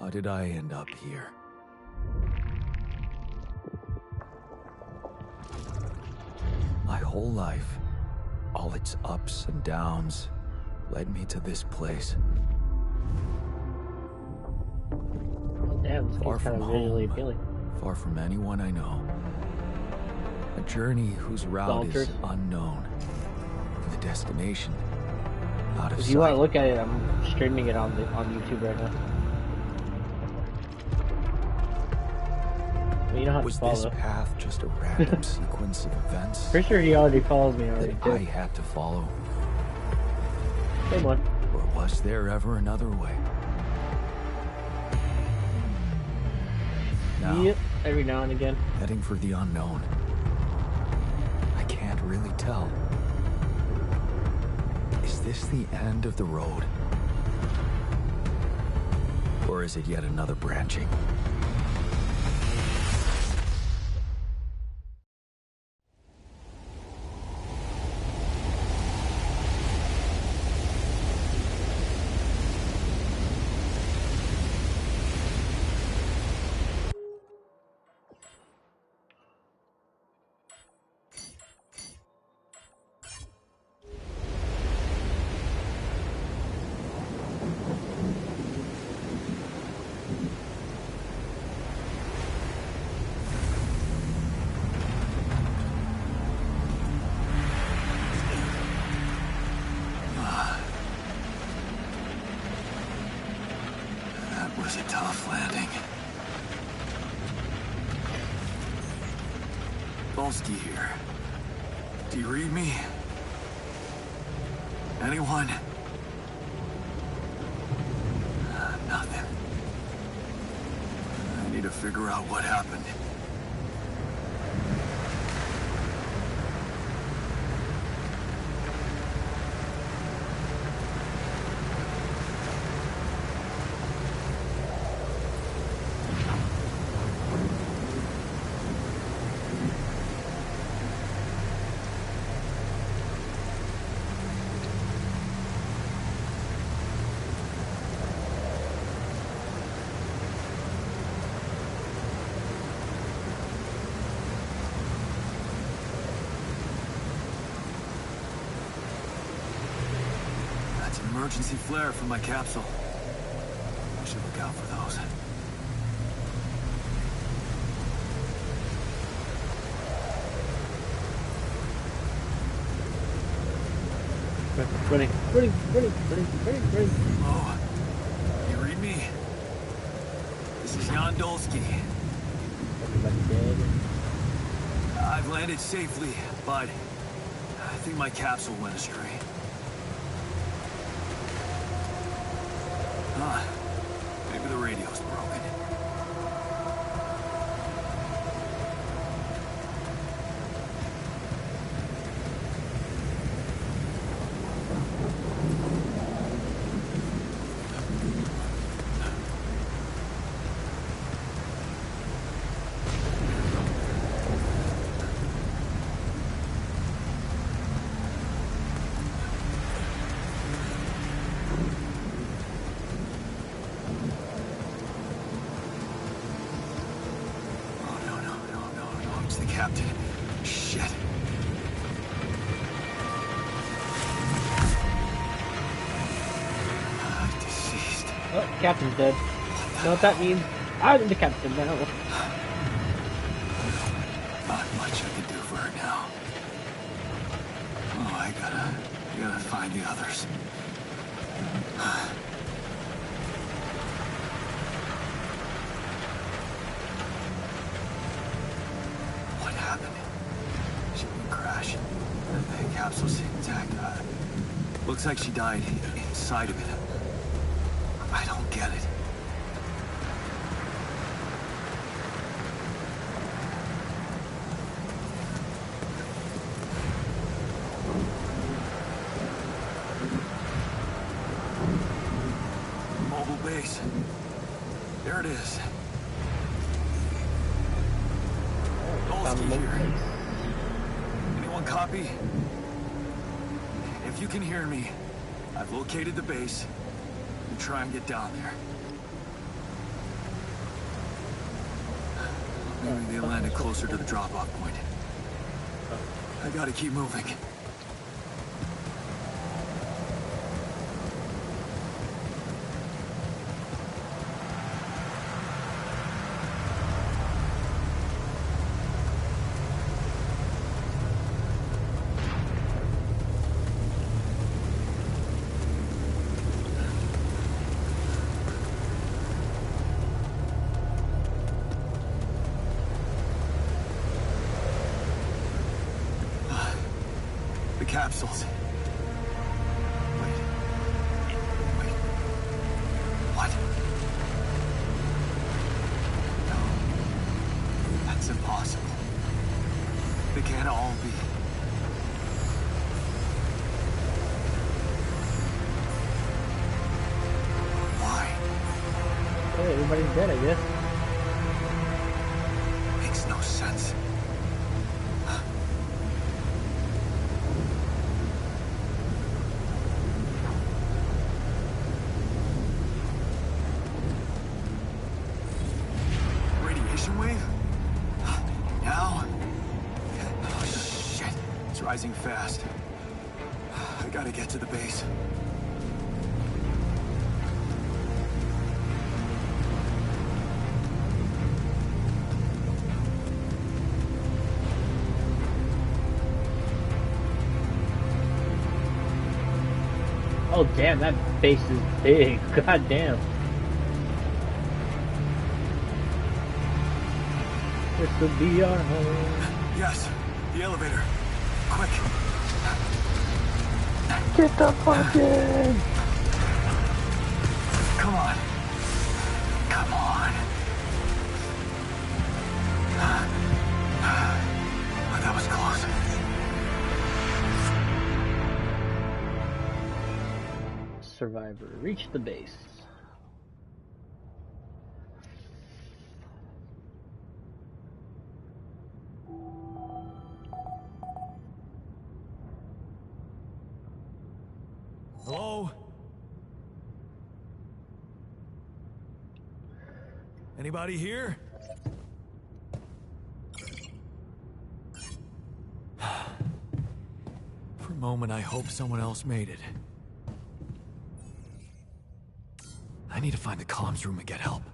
How did I end up here? My whole life, all its ups and downs, led me to this place. Damn, this Far game's from kind of visually home, appealing. far from anyone I know. A journey whose route is unknown. The destination out of If sight. you want to look at it, I'm streaming it on YouTube right now. Well, you don't have Was to follow. this path just a random sequence of events Pretty sure he already follows me already that too. I had to follow? Same one. Or was there ever another way? Now, Yep. Every now and again. heading for the unknown. I can't really tell. Is this the end of the road? Or is it yet another branching? That was a tough landing. Volsky here. Do you read me? Anyone? Nothing. I need to figure out what happened. Emergency flare from my capsule. I should look out for those. Running. Oh, you read me? This is Jan Dolsky. Everybody dead. I've landed safely, but I think my capsule went astray. Maybe the radio's broken. Captain. Shit. Deceased. Oh, Captain's dead. You know what that means? I'm the captain now. Not much I can do for her now. Oh, I gotta find the others. What happened? Shipping crash. The capsule's intact. Looks like she died inside of it. I don't get it. Mobile base. There it is. Dolsky here. Anyone copy? If you can hear me, I've located the base. We'll try and get down there. Maybe they landed closer to the drop-off point. I gotta keep moving. Capsules. Wait. What? No. That's impossible. They can't all be. Why? Hey, everybody's dead, I guess. Makes no sense. Rising fast. I gotta get to the base. Oh damn, that base is big. God damn. This will be our home. Yes, the elevator. Quick. Get the fuck in! Come on. Come on. Oh, that was close. Survivor, reach the base. Hello? Anybody here? For a moment, I hope someone else made it. I need to find the comms room and get help.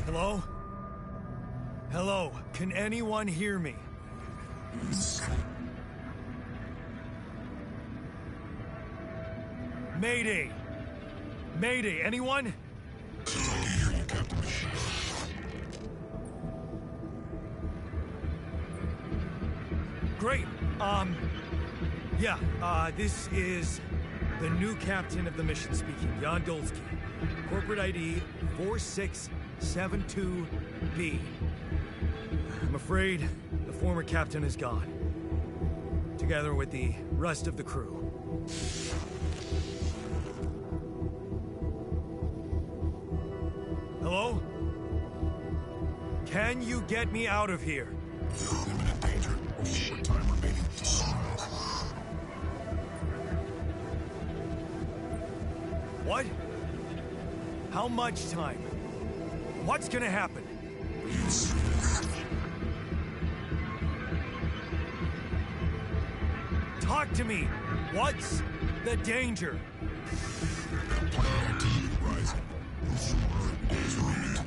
Hello? Hello? Can anyone hear me? Mayday! Mayday, anyone? I can hear you, Captain. Great. Yeah, this is the new captain of the mission speaking, Jan Dolsky. Corporate ID 4672B. I'm afraid the former captain is gone, together with the rest of the crew. Hello? Can you get me out of here? Imminent danger. Short time remaining to sunrise. What? How much time? What's gonna happen? Talk to me! What's the danger? Activity rising. Days remaining.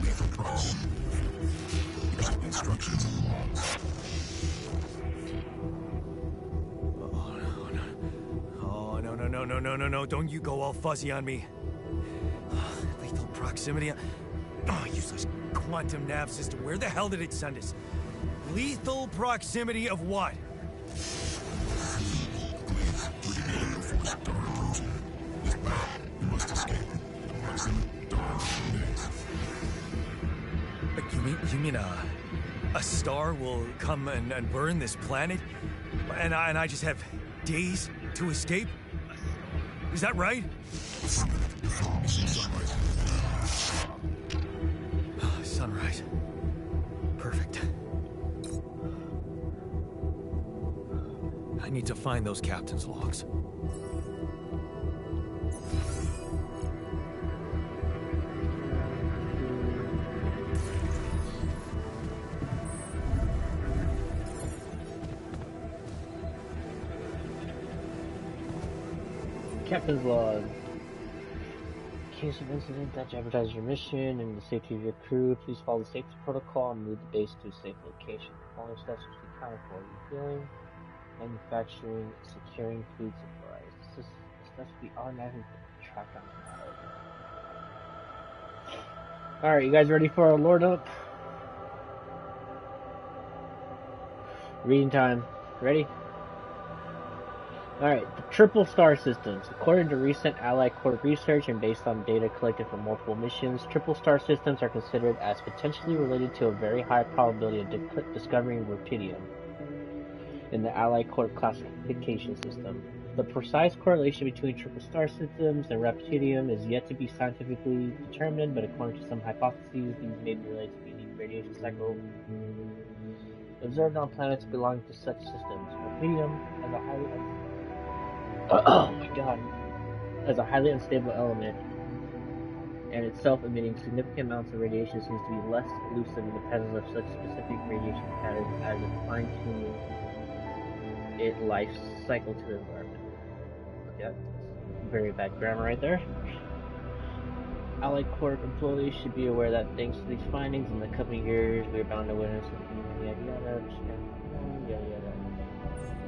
Lethal proximity. Instructions and logs. Oh, no. Don't you go all fuzzy on me. Lethal proximity. Oh, useless quantum nav system. Where the hell did it send us? Lethal proximity of what? You must escape. Proximate dawn days. You mean a star will come and burn this planet, and I just have days to escape? Is that right? Sunrise. Perfect. I need to find those captain's logs. Captain's log. In case of incident that jeopardizes your mission and the safety of your crew, please follow the safety protocol and move the base to a safe location. The following steps must be accounted for: refueling, manufacturing, securing food supplies. This steps will be automatically tracked on the map. Alright, you guys ready for our lord up? Reading time. Ready? Alright, the triple star systems. According to recent Allied Corp research and based on data collected from multiple missions, triple star systems are considered as potentially related to a very high probability of discovering rubidium in the Allied Corp classification system. The precise correlation between triple star systems and rubidium is yet to be scientifically determined, but according to some hypotheses, these may be related to the unique radiation cycle observed on planets belonging to such systems. Rubidium, as a highly as a highly unstable element, and itself emitting significant amounts of radiation, seems to be less elusive in the presence of such specific radiation patterns as it fine-tuning its life cycle to the environment. Yep, very bad grammar right there. Allied Corp employees should be aware that thanks to these findings in the coming years, we are bound to witness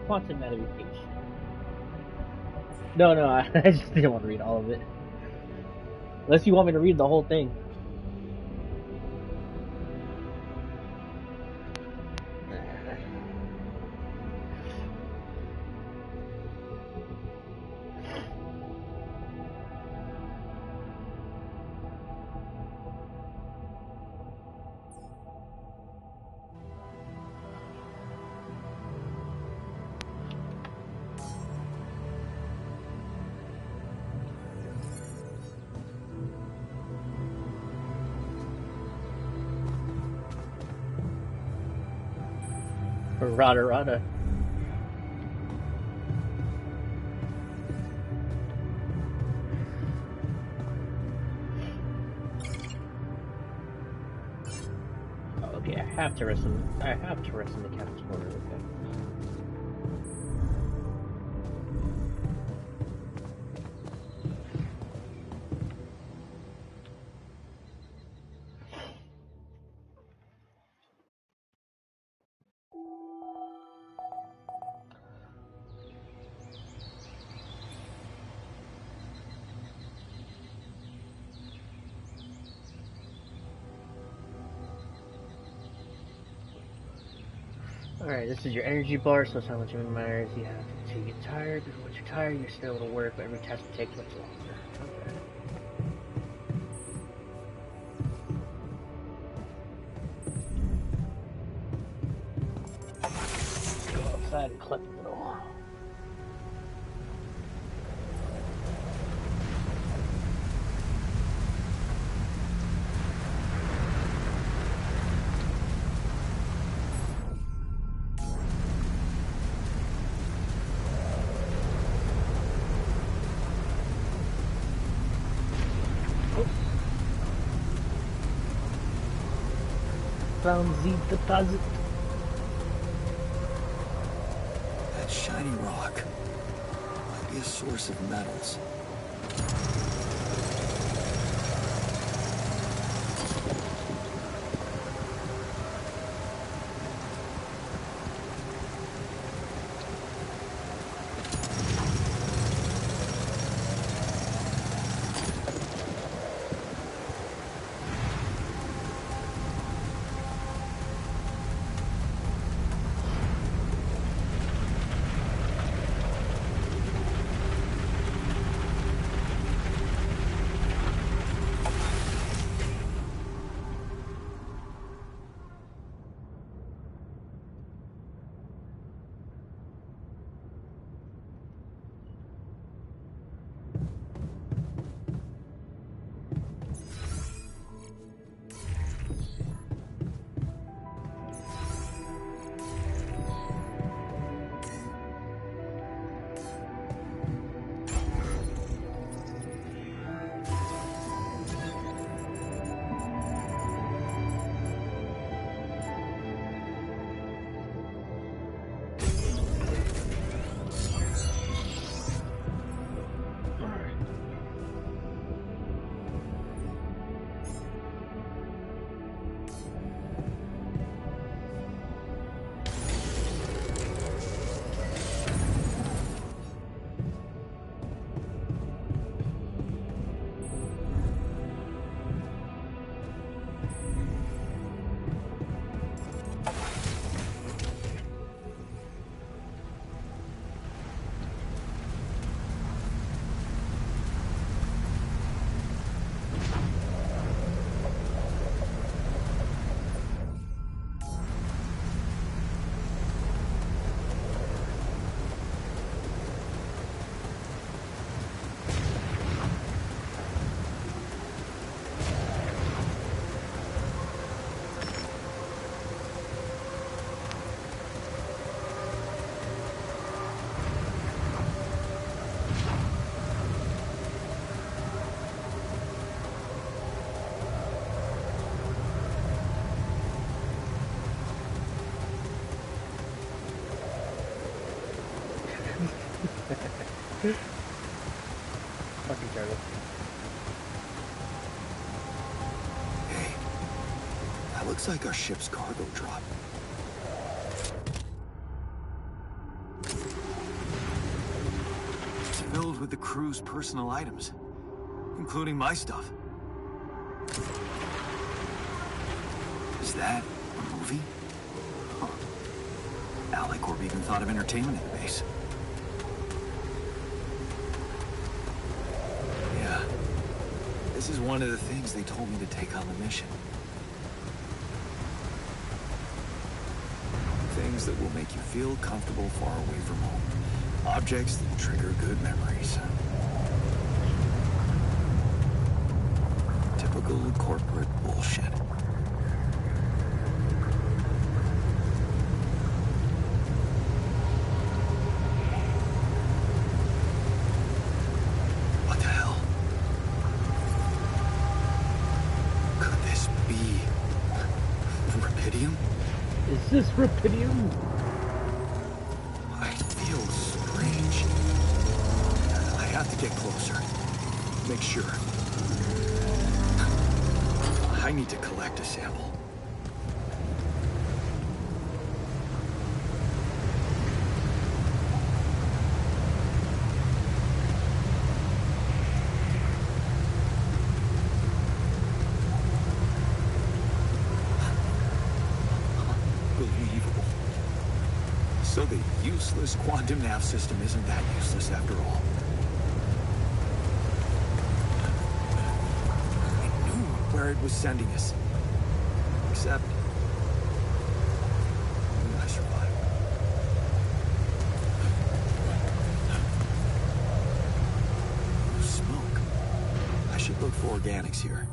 quantum magnification. No, I just didn't want to read all of it. Unless you want me to read the whole thing. Rada. Oh, okay, I have to rest in the captain's quarters. Okay. Alright, this is your energy bar, so it's how much it matters you have to get tired. Once you're tired, you're still able to work, but every task will take much longer. Okay. Go outside and collect a little. Found the deposit. That shiny rock might be a source of metals. Turtle. Hey, that looks like our ship's cargo drop. It's filled with the crew's personal items, including my stuff. Is that a movie? Huh. AliCorp even thought of entertainment in the base. Yeah. This is one of the things they told me to take on the mission. Things that will make you feel comfortable far away from home. Objects that trigger good memories. Typical corporate bullshit. What the hell? Could this be Rapidium? Is this Rapidium? I feel strange. I have to get closer. Make sure. I need to collect a sample. Unbelievable. So the useless quantum nav system isn't that useless after all. I knew where it was sending us. Except... I survived. No smoke. I should look for organics here.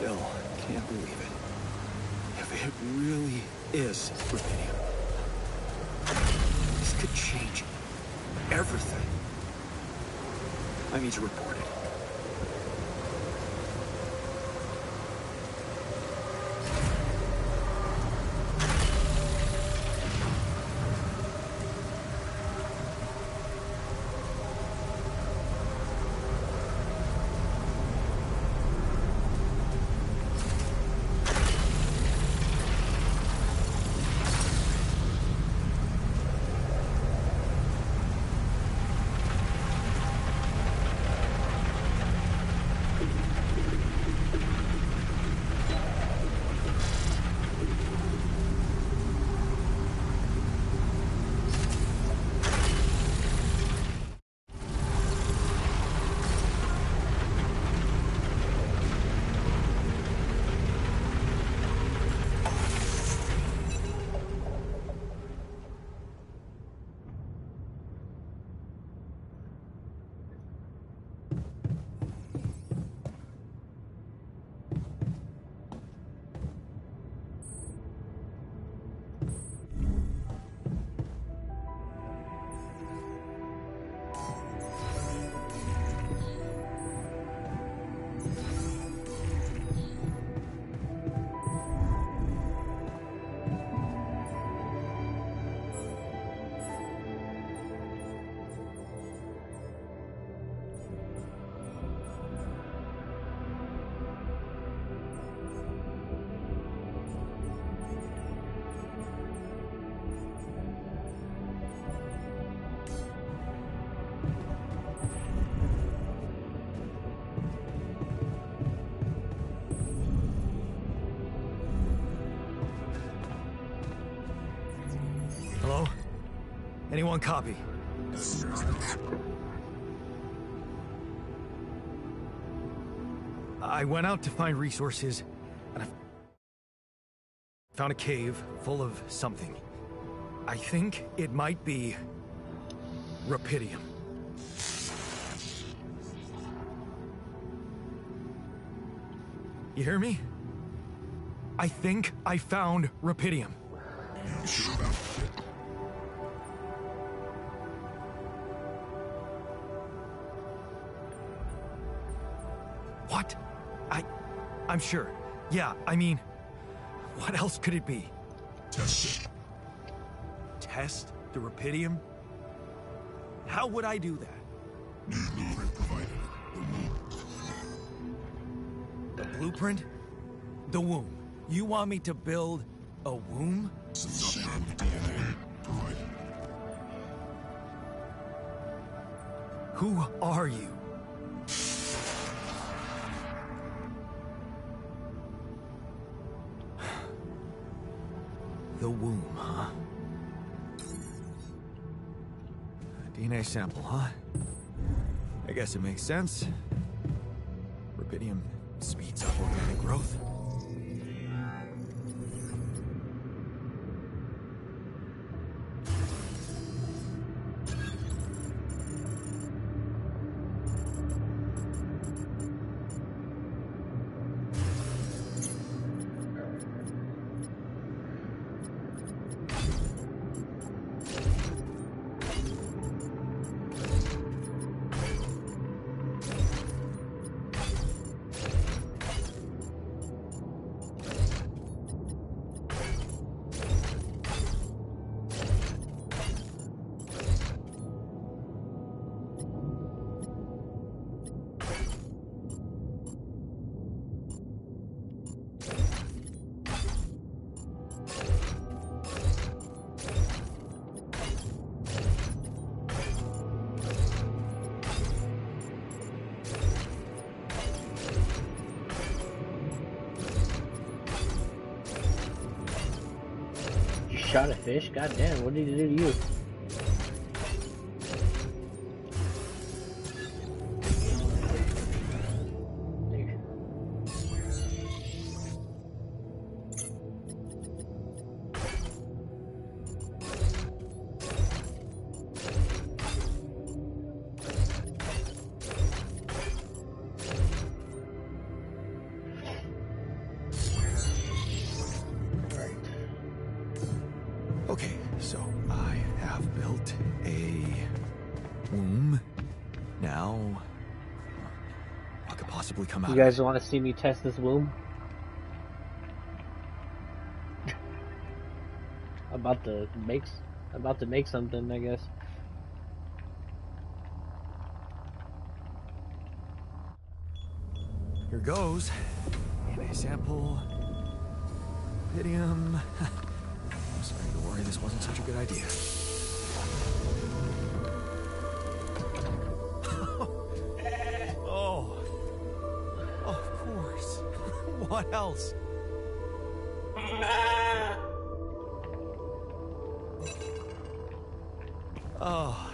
Still can't believe it. If it really is rubidium, this could change everything. I need to report it. Hello? Anyone copy? I went out to find resources, and I found a cave full of something. I think it might be rubidium. You hear me? I think I found rubidium. You sure about it? What? I'm sure. Yeah, I mean, what else could it be? Test it. Test the rubidium? How would I do that? New blueprint provided. The womb. The blueprint? The womb. You want me to build a womb? Some sample DNA provided. Who are you? The womb, huh? A DNA sample, huh? I guess it makes sense. Rubidium speeds up organic growth. Shot a fish? Goddamn, what did he do to you? built a womb. Now, what could possibly come out You of guys it? want to see me test this womb? About to make something, I guess. Here goes. DNA sample. Pydium. I'm starting to worry this wasn't such a good idea. Oh. Of course. What else? Oh.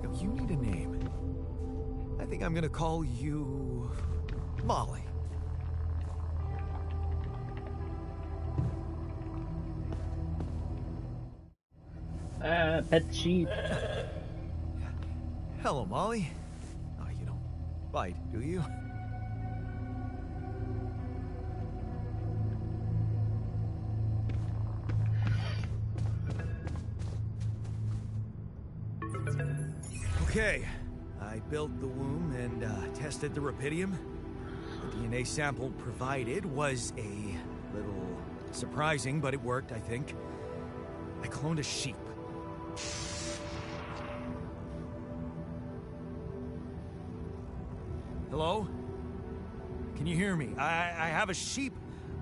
Yo, you need a name. I think I'm gonna call you Molly. Pet sheep. Hello, Molly. Oh, you don't bite, do you? Okay, I built the womb and tested the rapidium. The DNA sample provided was a little surprising, but it worked, I think. I cloned a sheep. Hello? Can you hear me? I have a sheep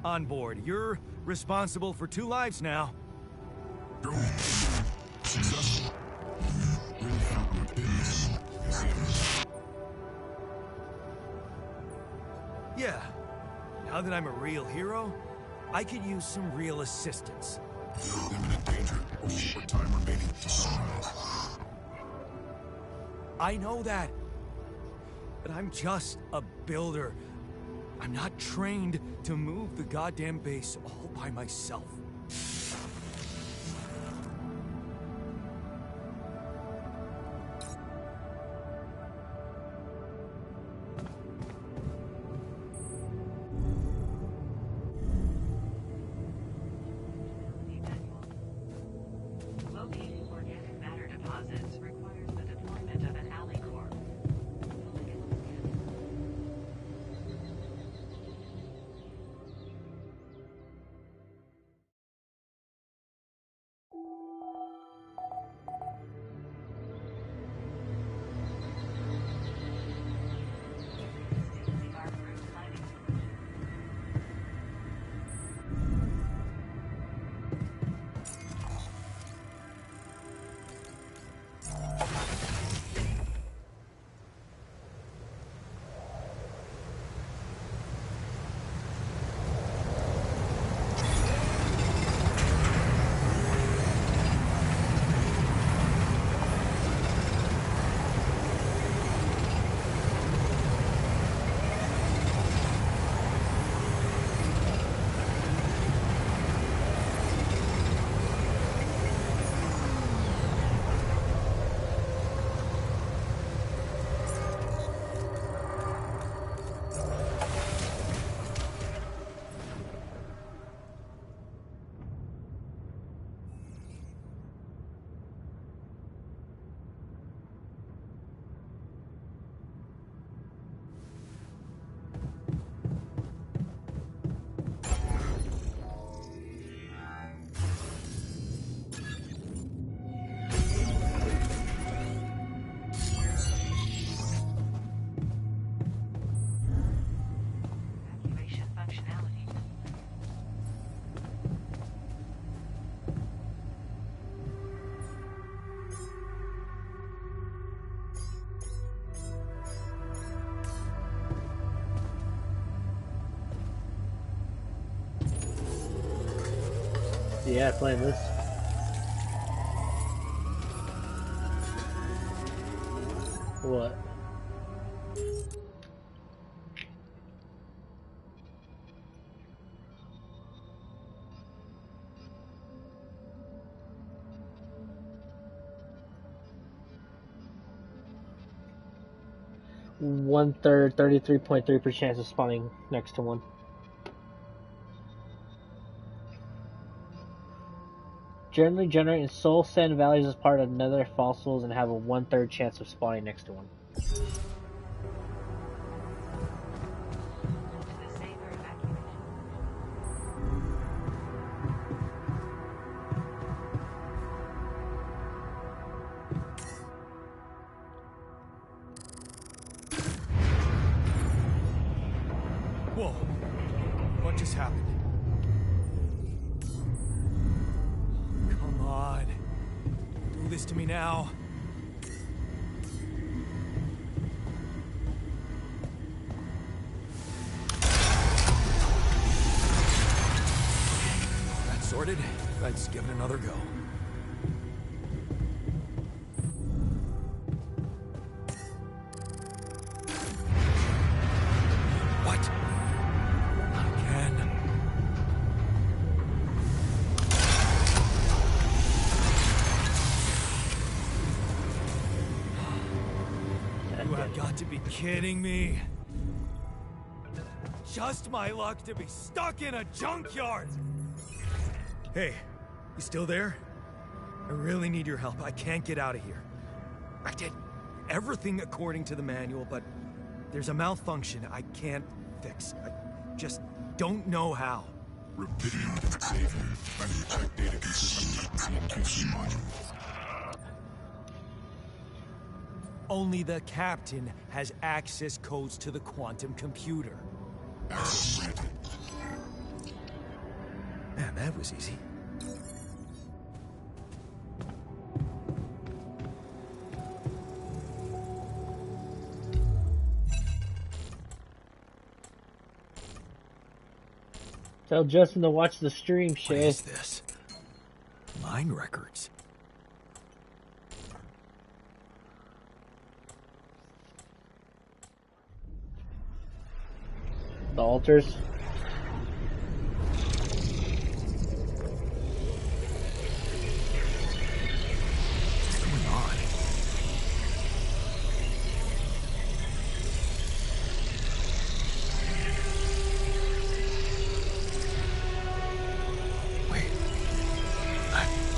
on board. You're responsible for 2 lives now. Go. Successful. Ready for repentance. Yeah. Now that I'm a real hero, I could use some real assistance. No imminent danger. Only short time remaining to sunrise. I know that. But I'm just a builder. I'm not trained to move the goddamn base all by myself. Locating organic matter deposits requires the deployment of an alley core. Our route lighting. Evacuation functionality. Yeah, playing this. What? One third, 33.3% chance of spawning next to one. Generally generate in soul sand values as part of nether fossils and have a 1/3 chance of spawning next to one. To the safer evacuation. Whoa. What just happened? Come on. Do this to me now. That's sorted. Let's give it another go. What? Not again. You have got to be kidding me. Just my luck to be stuck in a junkyard. Hey, you still there? I really need your help. I can't get out of here. I did everything according to the manual, but there's a malfunction I can't fix. I just don't know how. Rubidium Xavier. Manutech data consistent QC module. Only the captain has access codes to the quantum computer. Access granted. Man, that was easy. Tell Justin to watch the stream, What Shay. is this? Mine records. The altars. What's going on? Wait.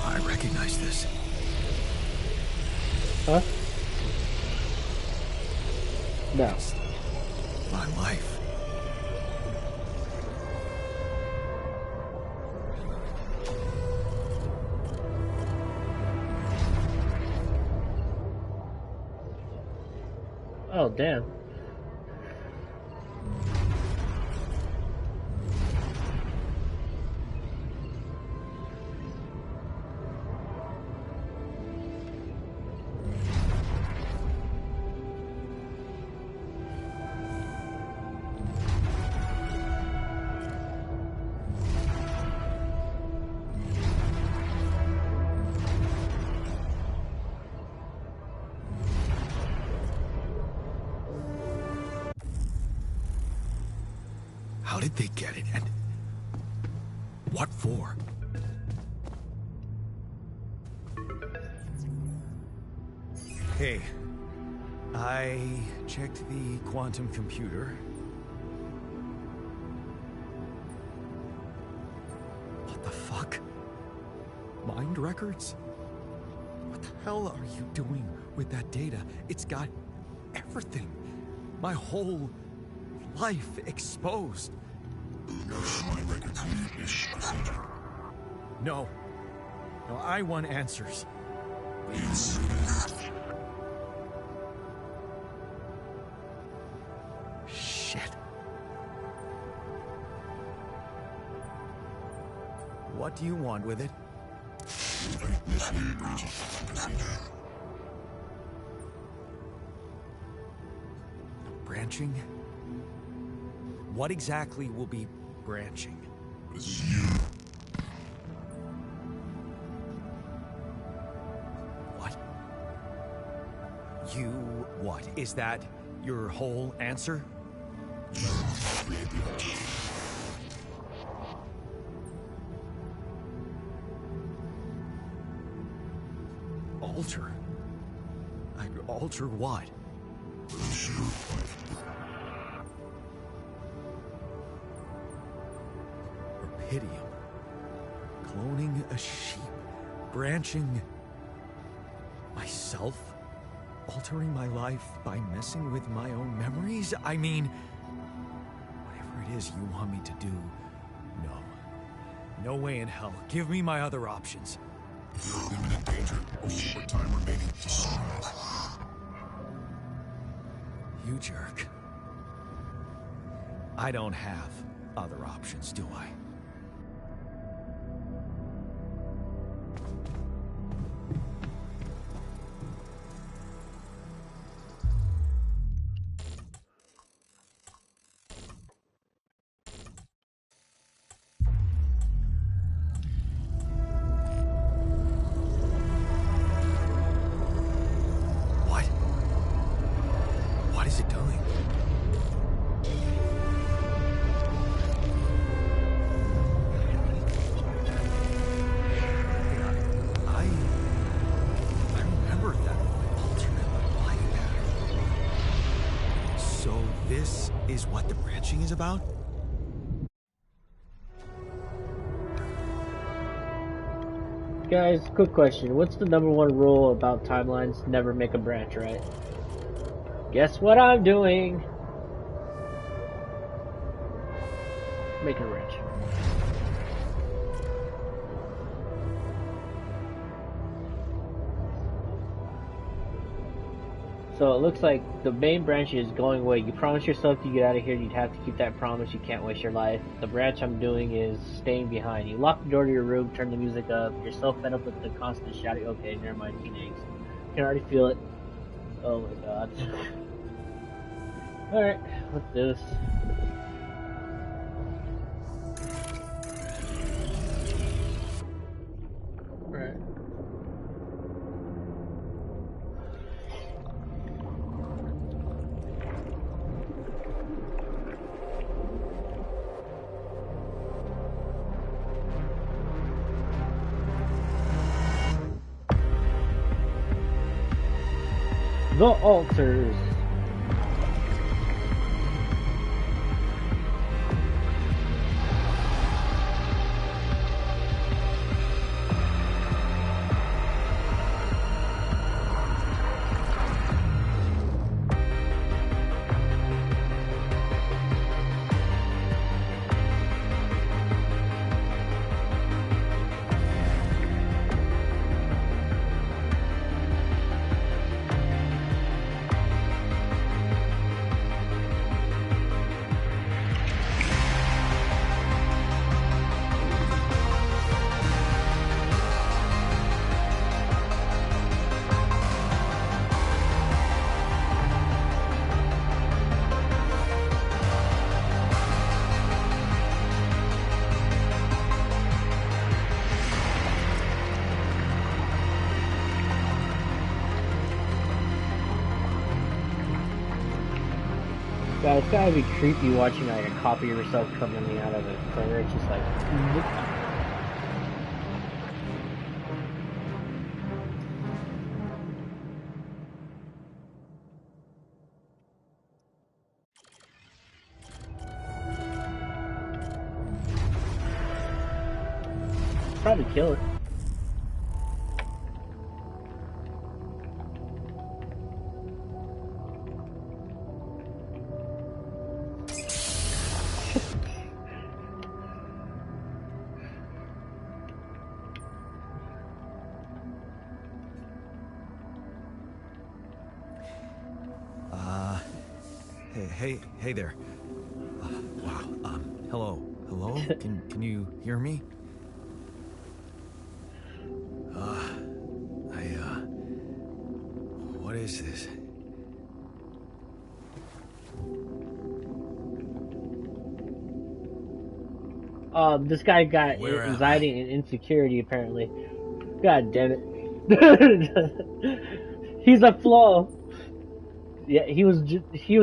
I recognize this. Huh? No. My life. Oh, damn. How did they get it, and what for? Hey, I checked the quantum computer. What the fuck? Mind records? What the hell are you doing with that data? It's got everything. My whole life exposed. My records need this procedure. No. No, I want answers. It's Shit. What do you want with it? this new procedure. Branching? What exactly will be branching? This is you. What? You what? Is that your whole answer? You create the altar. Alter? Alter what? This is your life. Rubidium. Cloning a sheep. Branching myself? Altering my life by messing with my own memories? I mean, whatever it is you want me to do, no. No way in hell. Give me my other options. You're in imminent danger of short time remaining to sunrise. You jerk. I don't have other options, do I? What is it doing? I remember that alternate light pattern. So this is what the branching is about? Guys, quick question. What's the #1 rule about timelines? Never make a branch, right? Guess what I'm doing? Making a branch. So it looks like the main branch is going away. You promise yourself you get out of here, you'd have to keep that promise. You can't waste your life. The branch I'm doing is staying behind. You lock the door to your room, turn the music up. You're so fed up with the constant shouting. Okay, never mind, teen angst. You can already feel it. Oh my god. Alright, let's do this. Alright. The altars. God, it's gotta be creepy watching like a copy of yourself coming out of a corner. It's just like. Probably kill it. Hey there. Wow. Hello. Hello? Can you hear me? What is this? This guy got Where am anxiety and insecurity apparently. God damn it. He's a flaw. Yeah, he was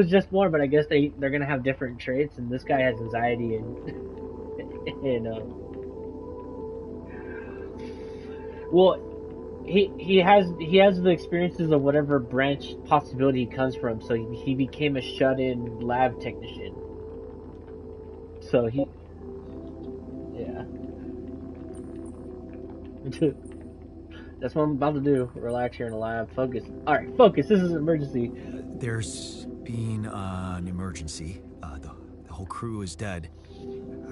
just born, but I guess they're gonna have different traits, and this guy has anxiety and well, he has the experiences of whatever branch possibility he comes from, so he became a shut-in lab technician. So yeah. That's what I'm about to do. Relax here in the lab. Focus. Alright, focus. This is an emergency. There's been an emergency. The whole crew is dead.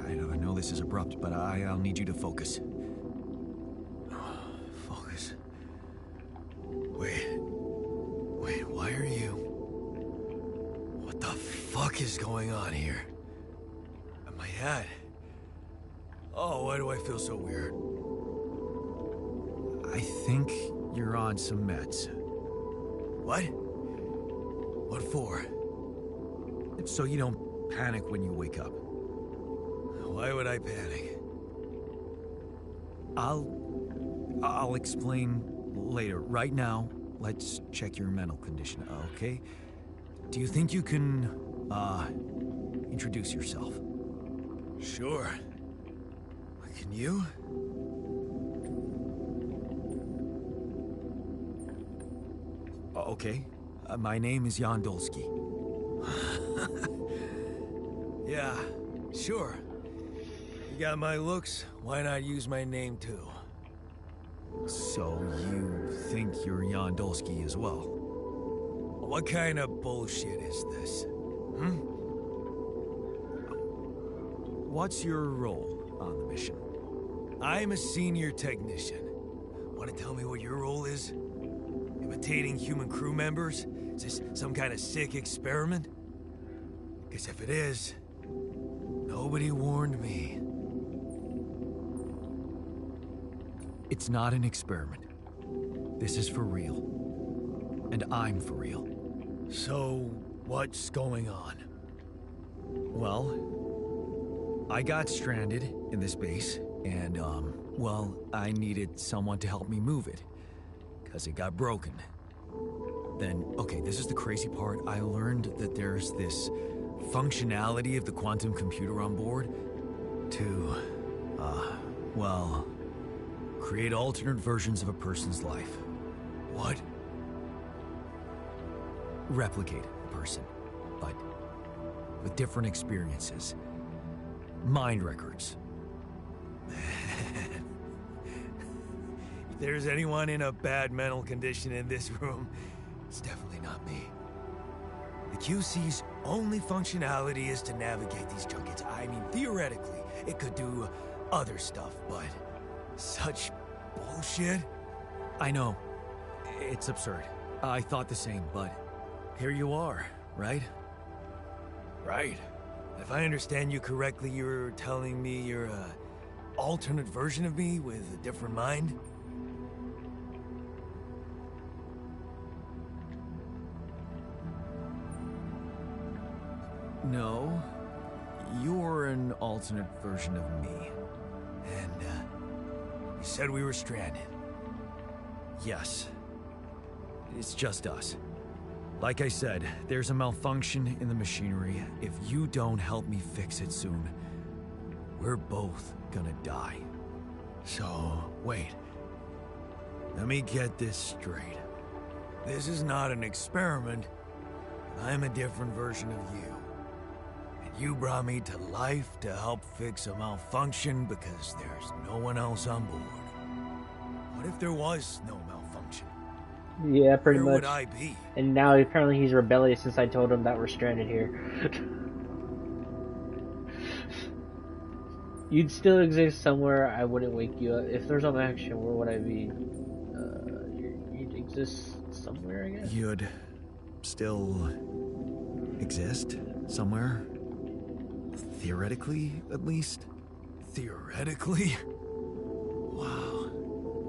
I know this is abrupt, but I'll need you to focus. Focus. Wait, why are you... What the fuck is going on here? My head. Oh, why do I feel so weird? I think you're on some meds. What? What for? So you don't panic when you wake up. Why would I panic? I'll explain later. Right now, let's check your mental condition, okay? Do you think you can, introduce yourself? Sure. Can you? Okay. My name is Jan Dolsky. Yeah, sure. You got my looks, why not use my name too? So you think you're Jan Dolsky as well? What kind of bullshit is this? Hmm? What's your role on the mission? I'm a senior technician. Want to tell me what your role is? Imitating human crew members? Is this some kind of sick experiment? Because if it is, nobody warned me. It's not an experiment. This is for real. And I'm for real. So, what's going on? Well, I got stranded in this base, and, well, I needed someone to help me move it. Because it got broken. Then, okay, this is the crazy part. I learned that there's this functionality of the quantum computer on board to, well, create alternate versions of a person's life. What? Replicate a person, but with different experiences. Mind records. If there's anyone in a bad mental condition in this room, it's definitely not me. The QC's only functionality is to navigate these junkets. I mean, theoretically, it could do other stuff, but such bullshit? I know. It's absurd. I thought the same, but here you are, right? Right. If I understand you correctly, you're telling me you're a alternate version of me with a different mind? No, you're an alternate version of me. And, you said we were stranded. Yes. It's just us. Like I said, there's a malfunction in the machinery. If you don't help me fix it soon, we're both gonna die. So, wait. Let me get this straight. This is not an experiment. I'm a different version of you. You brought me to life to help fix a malfunction because there's no one else on board. What if there was no malfunction? Yeah, pretty Where much. would I be? And now apparently he's rebellious since I told him that we're stranded here. You'd still exist somewhere. I wouldn't wake you up. If there's no action, where would I be? You'd exist somewhere, I guess. You'd still exist somewhere? Theoretically, at least? Theoretically? Wow.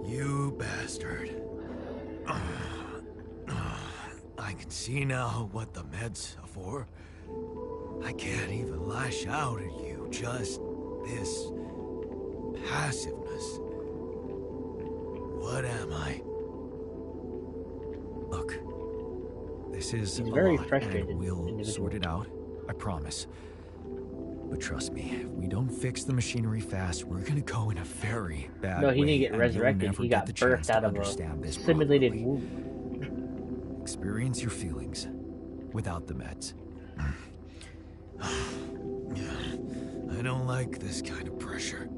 You bastard. I can see now what the meds are for. I can't even lash out at you, just this passiveness. What am I? Look, this is He's a very lot, frustrated and we'll individual. sort it out, I promise. But trust me, if we don't fix the machinery fast, we're gonna go in a very bad way. No, he didn't get and you'll resurrected. never He get got the chance birthed to out of understand a this simulated properly. womb. Experience your feelings without the meds. I don't like this kind of pressure.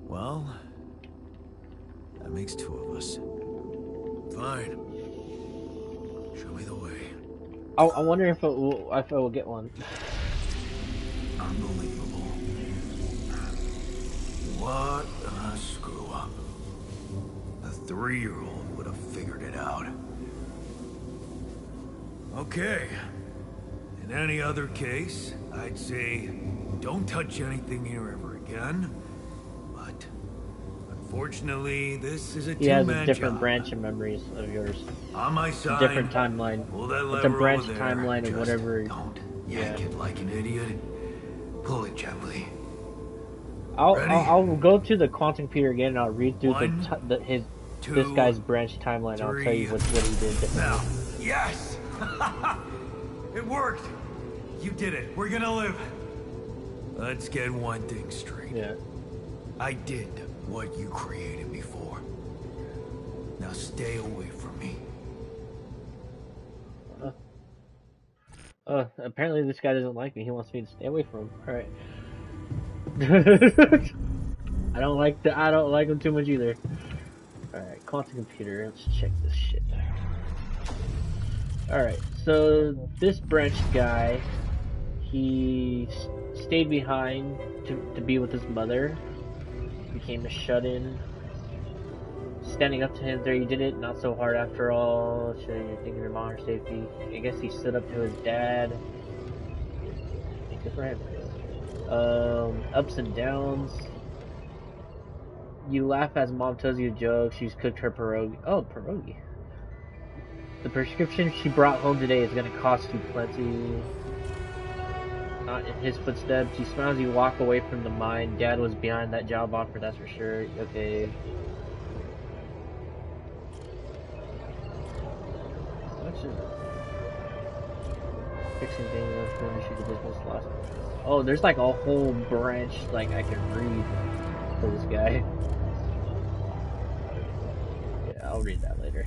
Well, That makes two of us. Fine. Show me the way. I wonder if I will get one. Unbelievable. What a screw up. A 3-year-old would have figured it out. Okay. In any other case, I'd say don't touch anything here ever again. But unfortunately, this is a He has two-man a different job. branch of memories of yours. On my side, Different timeline. pull that It's a lever branch over there. timeline of Just whatever. don't yank it like an idiot. Pull it gently. Ready? I'll go to the quantum computer again and I'll read through One, this two, guy's branch timeline. I'll tell you three. what he did differently. Now, yes! It worked! You did it. We're gonna live. Let's get one thing straight. Yeah. I did what you created me for. Now stay away from me. Apparently this guy doesn't like me. He wants me to stay away from him. All right. I don't like him too much either. All right, quantum computer. Let's check this shit. All right, so this branch guy, he stayed behind to be with his mother. Became a shut-in. Standing up to him there, you did it. Not so hard after all. Sure, you're thinking of mom or safety. I guess he stood up to his dad. Good for him. Ups and downs. You laugh as mom tells you a joke. She's cooked her pierogi. Oh, pierogi. The prescription she brought home today is gonna cost you plenty. Not in his footsteps. He smiles. You walk away from the mine. Dad was behind that job offer, that's for sure. Okay. What's it? Fixing things. Going to shoot the business last. Oh, there's like a whole branch like I can read for this guy. Yeah, I'll read that later.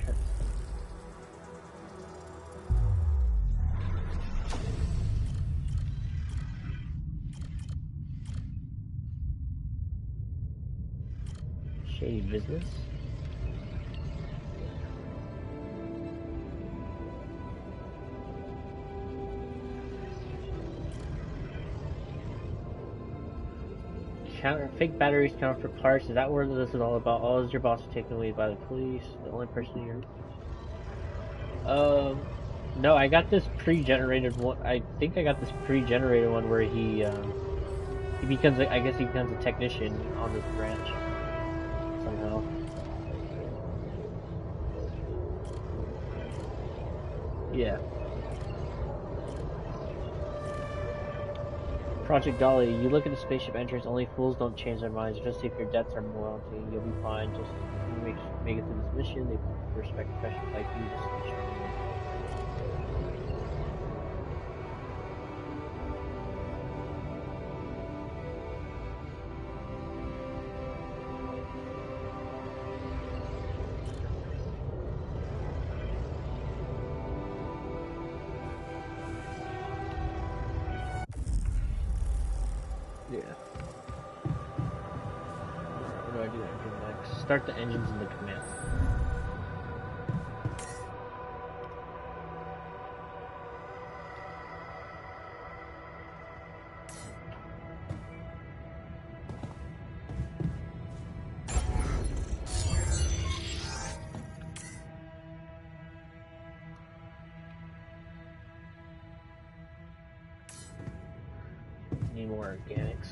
Shady business. Fake batteries count for parts. Is that what this is all about? Oh, is your boss taken away by the police? The only person you're... No, I got this pre-generated one. I think I got this pre-generated one where he becomes, I guess he becomes a technician on this branch. Somehow. Yeah. Project Dolly, you look at the spaceship entrance, only fools don't change their minds, just if your debts are morality, you'll be fine, just make it through this mission, they respect professionals like you, just be sure. Yeah. What do I do next? Start the engines in the command. Need more organics.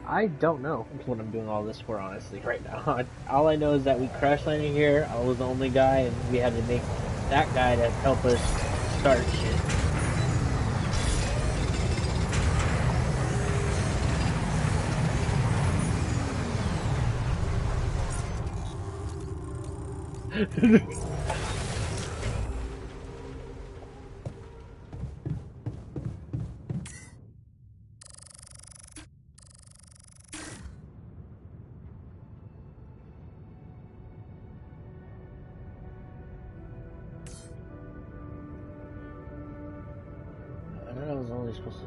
I don't know what I'm doing all this for, honestly, right now. All I know is that we crash landed here, I was the only guy, and we had to make that guy to help us start shit. I know I was only supposed to...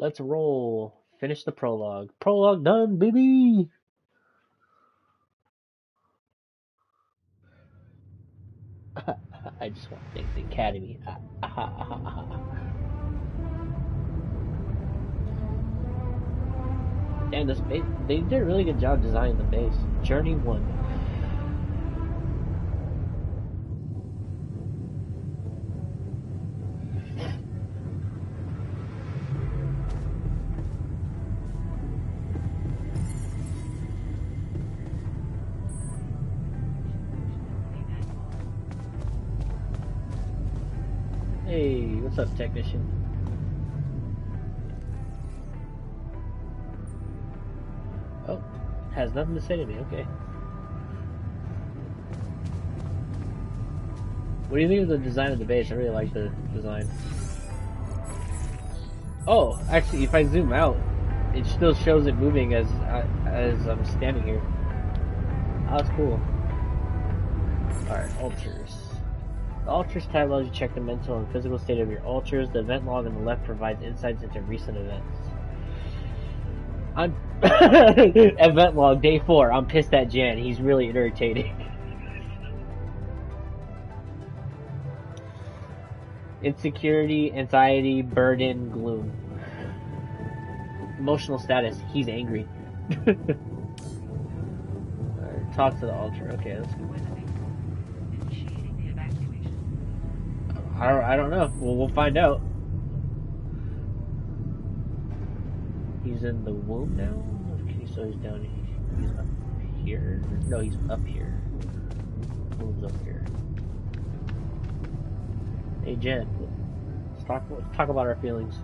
Let's roll. Finish the prologue. Prologue done, baby! I just want to thank the Academy. Damn, this base, they did a really good job designing the base. Journey 1. Hey, what's up, technician? Oh, has nothing to say to me, okay. What do you think of the design of the base? I really like the design. Oh, actually, if I zoom out, it still shows it moving as I'm standing here. Oh, that's cool. Alright, altars. The altars tab allows you to check the mental and physical state of your altars. The event log on the left provides insights into recent events. I'm event log day 4. I'm pissed at Jan. He's really irritating. Insecurity, anxiety, burden, gloom. Emotional status. He's angry. Alright, talk to the altar. Okay, let's go. Initiating the evacuation. I don't know. Well, we'll find out. He's in the womb now? Okay, so he's down here. He's up here. No, he's up here. Womb's up here. Hey, Jen. Let's talk about our feelings.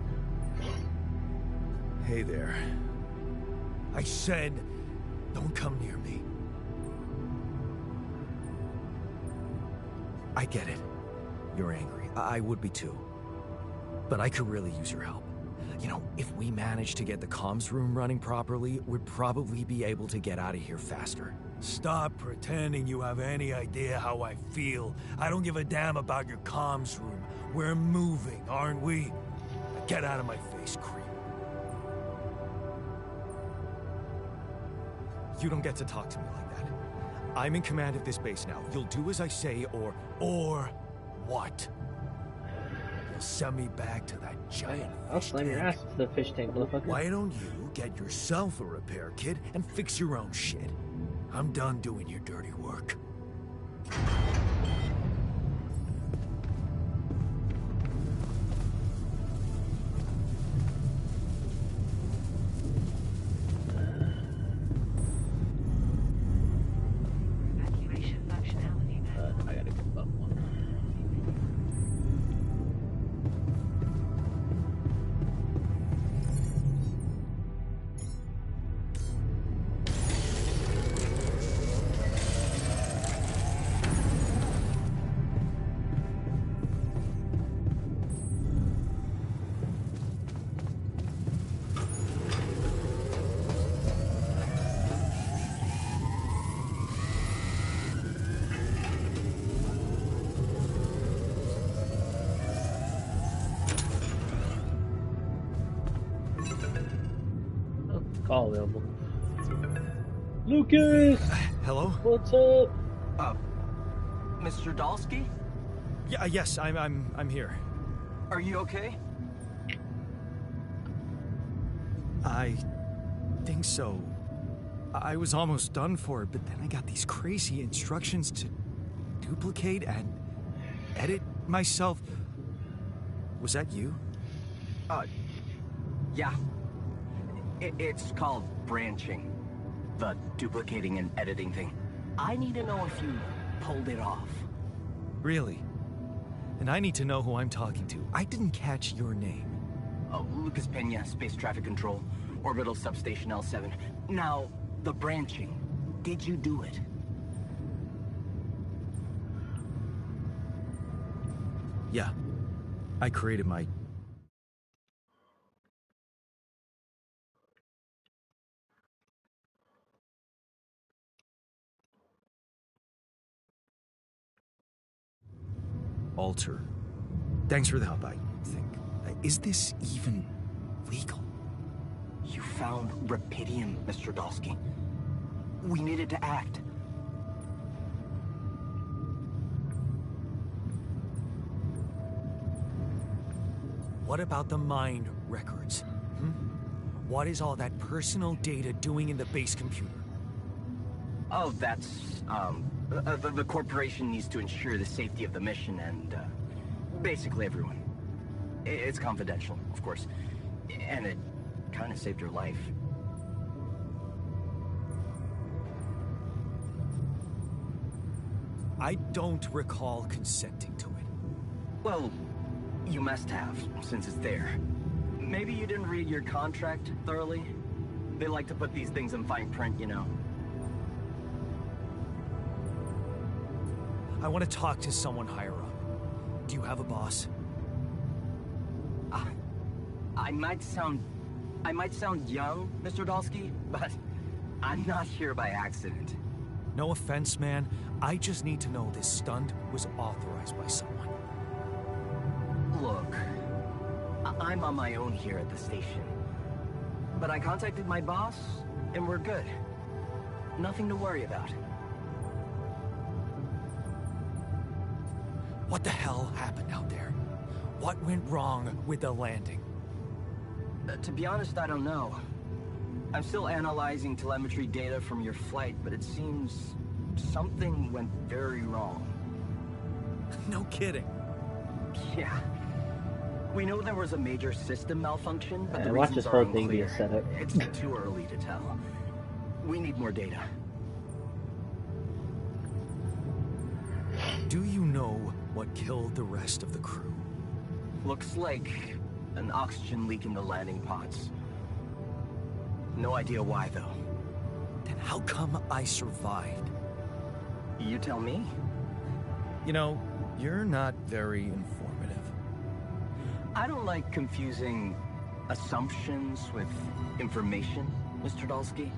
Hey there. I said, don't come near me. I get it. You're angry. I would be too. But I could really use your help. You know, if we manage to get the comms room running properly, we'd probably be able to get out of here faster. Stop pretending you have any idea how I feel. I don't give a damn about your comms room. We're moving, aren't we? Get out of my face, creep. You don't get to talk to me like that. I'm in command of this base now. You'll do as I say, or what? You'll send me back to that giant I'll fish slam your tank. ass to the fish tank, motherfucker. Why don't you get yourself a repair kit and fix your own shit? I'm done doing your dirty work. Evacuation functionality met. I gotta go up one. Oh, call available. Lucas! Hello? What's up? Mr. Dalsky? Yeah, yes, I'm here. Are you okay? I think so. I was almost done for it, but then I got these crazy instructions to duplicate and edit myself. Was that you? Yeah. It's called branching. The duplicating and editing thing. I need to know if you pulled it off. Really? And I need to know who I'm talking to. I didn't catch your name. Lucas Pena, Space Traffic Control, Orbital Substation L7. Now, the branching. Did you do it? Yeah. I created my... altar. Thanks for the help, I think. Is this even legal? You found Rapidium, Mr. Dalsky. We needed to act. What about the mind records? What is all that personal data doing in the base computer? Oh, that's, the corporation needs to ensure the safety of the mission and, basically everyone. It's confidential, of course. And it kind of saved your life. I don't recall consenting to it. Well, you must have, since it's there. Maybe you didn't read your contract thoroughly? They like to put these things in fine print, you know. I want to talk to someone higher up. Do you have a boss? I might sound young, Mr. Dalsky, but I'm not here by accident. No offense, man. I just need to know this stunt was authorized by someone. Look, I'm on my own here at the station. But I contacted my boss, and we're good. Nothing to worry about. What the hell happened out there? What went wrong with the landing? To be honest, I don't know. I'm still analyzing telemetry data from your flight, but it seems something went very wrong. No kidding. Yeah. We know there was a major system malfunction, but the watch reasons this are whole thing be a unclear. setup. It's too early to tell. We need more data. Do you know what killed the rest of the crew? Looks like an oxygen leak in the landing pods. No idea why, though. Then how come I survived? You tell me. You know, you're not very informative. I don't like confusing assumptions with information, Mr. Dalsky.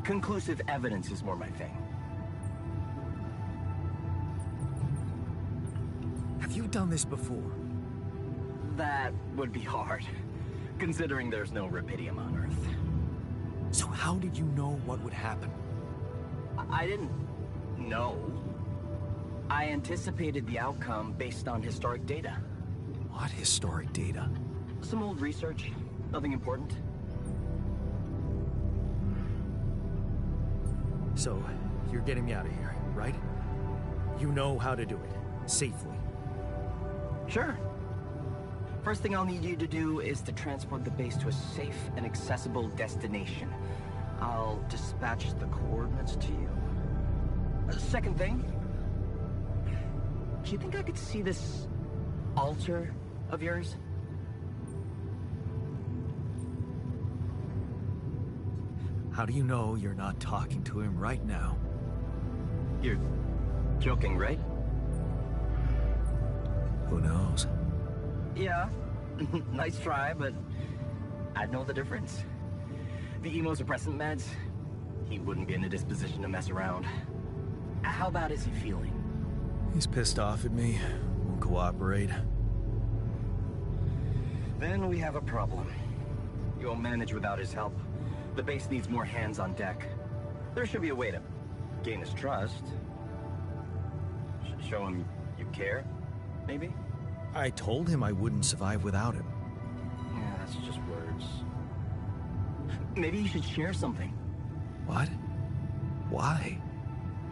Conclusive evidence is more my thing. Have you done this before? That would be hard, considering there's no Rapidium on Earth. So how did you know what would happen? I didn't know. I anticipated the outcome based on historic data. What historic data? Some old research, nothing important. So, you're getting me out of here, right? You know how to do it, safely. Sure. First thing I'll need you to do is to transport the base to a safe and accessible destination. I'll dispatch the coordinates to you. Second thing, do you think I could see this altar of yours? How do you know you're not talking to him right now? You're joking, right? Who knows? Yeah. Nice try, but I'd know the difference. The immunosuppressant meds, he wouldn't be in a disposition to mess around. How bad is he feeling? He's pissed off at me. Won't cooperate. Then we have a problem. You won't manage without his help. The base needs more hands on deck. There should be a way to gain his trust. Show him you care, maybe? I told him I wouldn't survive without him. Yeah, that's just words. Maybe you should share something. What? Why?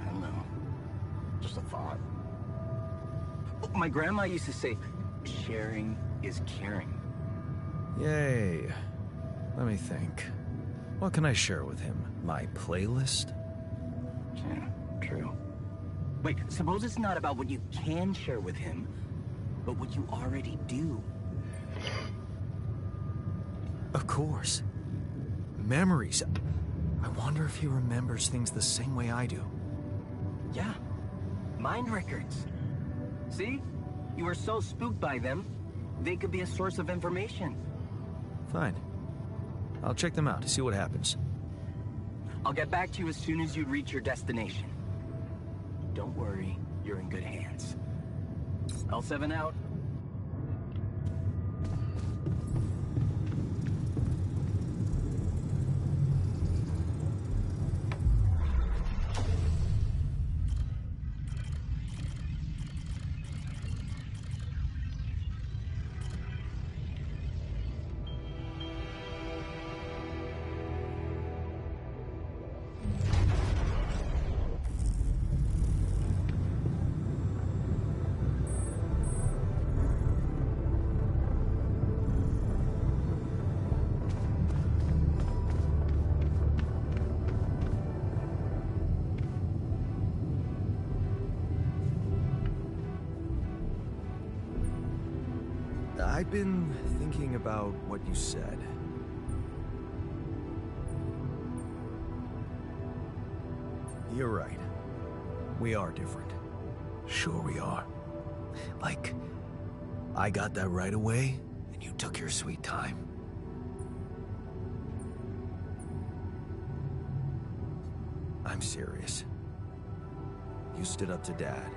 I don't know. Just a thought. My grandma used to say, sharing is caring. Yay. Let me think. What can I share with him? My playlist? Yeah, true. Wait, suppose it's not about what you can share with him, but what you already do. Of course. Memories. I wonder if he remembers things the same way I do. Yeah. Mind records. See? You were so spooked by them, they could be a source of information. Fine. I'll check them out to see what happens. I'll get back to you as soon as you reach your destination. Don't worry, you're in good hands. L7 out. I've been thinking about what you said. You're right. We are different. Sure we are. Like, I got that right away, and you took your sweet time. I'm serious. You stood up to Dad.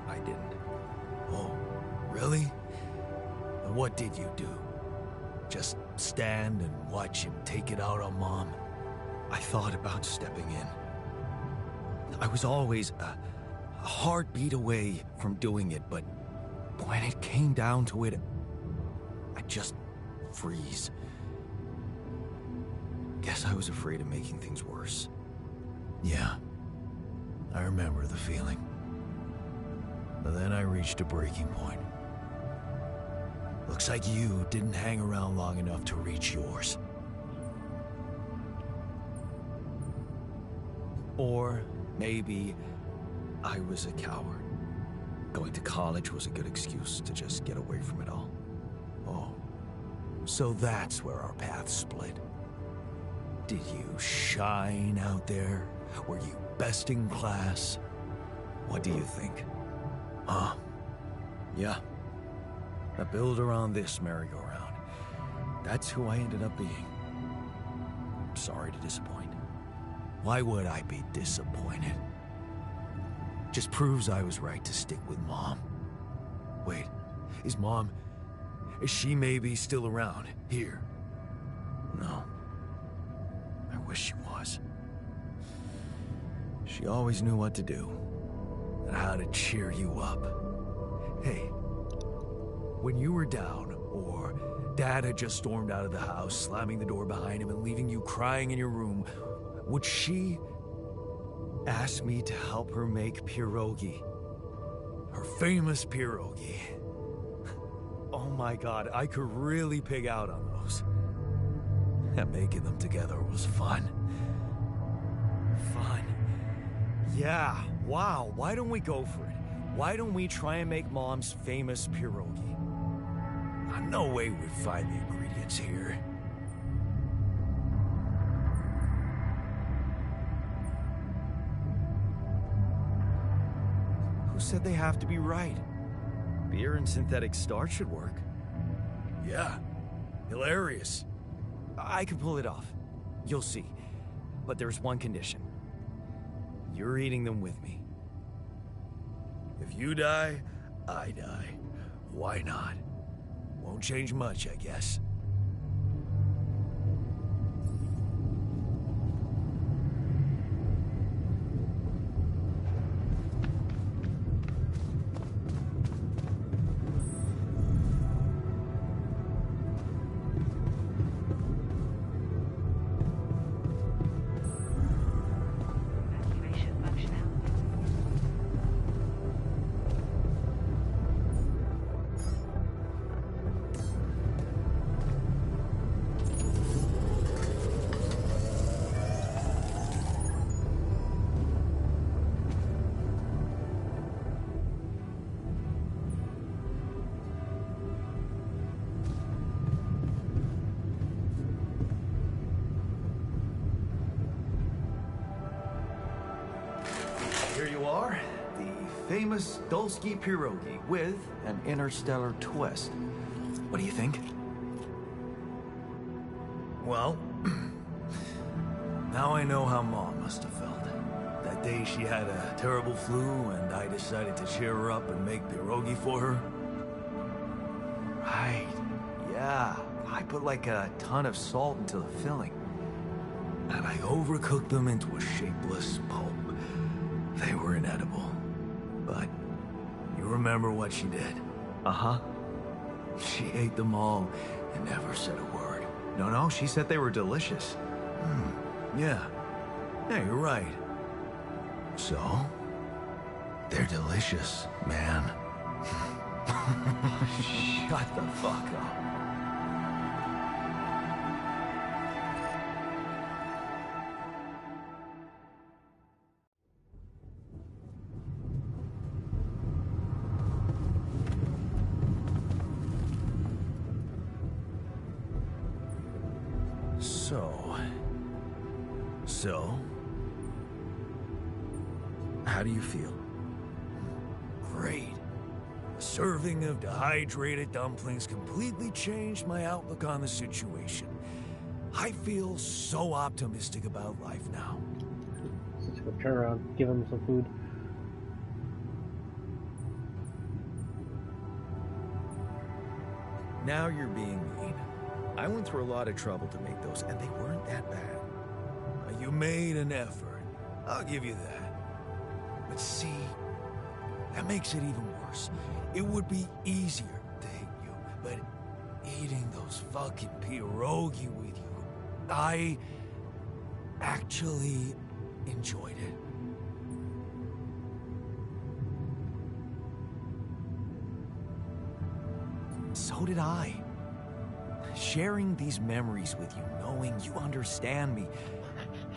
I didn't. Oh, really? And what did you do? Just stand and watch him take it out on Mom? I thought about stepping in. I was always a heartbeat away from doing it, but when it came down to it, I'd just freeze. Guess I was afraid of making things worse. Yeah, I remember the feeling. But then I reached a breaking point. Looks like you didn't hang around long enough to reach yours. Or maybe I was a coward. Going to college was a good excuse to just get away from it all. Oh, so that's where our paths split. Did you shine out there? Were you best in class? What do you think? Yeah. I build around this merry-go-round. That's who I ended up being. Sorry to disappoint. Why would I be disappointed? Just proves I was right to stick with Mom. Wait, is she maybe still around, here? No. I wish she was. She always knew what to do, and how to cheer you up. Hey, when you were down, or Dad had just stormed out of the house, slamming the door behind him and leaving you crying in your room, would she ask me to help her make pierogi? Her famous pierogi. Oh my God, I could really pig out on those. And making them together was fun. Fun. Yeah, wow, why don't we go for it? Why don't we try and make Mom's famous pierogi? No way we'd find the ingredients here. Who said they have to be right? Beer and synthetic starch should work. Yeah, hilarious. I can pull it off. You'll see. But there's one condition. You're eating them with me. If you die, I die. Why not? Won't change much, I guess. Evacuation functionality. Here you are, the famous Dulski pierogi with an interstellar twist. What do you think? Well, now I know how Mom must have felt. That day she had a terrible flu and I decided to cheer her up and make pierogi for her. Right, yeah. I put like a ton of salt into the filling. And I overcooked them into a shapeless pulp. They were inedible. But you remember what she did? Uh-huh. She ate them all and never said a word. No, she said they were delicious. Yeah. Yeah, you're right. So, they're delicious, man. Shut the fuck up. So, how do you feel? Great. A serving of dehydrated dumplings completely changed my outlook on the situation. I feel so optimistic about life now. Let's go turn around, give him some food. Now you're being mean. I went through a lot of trouble to make those, and they weren't that bad. You made an effort. I'll give you that. But see, that makes it even worse. It would be easier to hate you, but eating those fucking pierogi with you, I actually enjoyed it. So did I. Sharing these memories with you, knowing you understand me,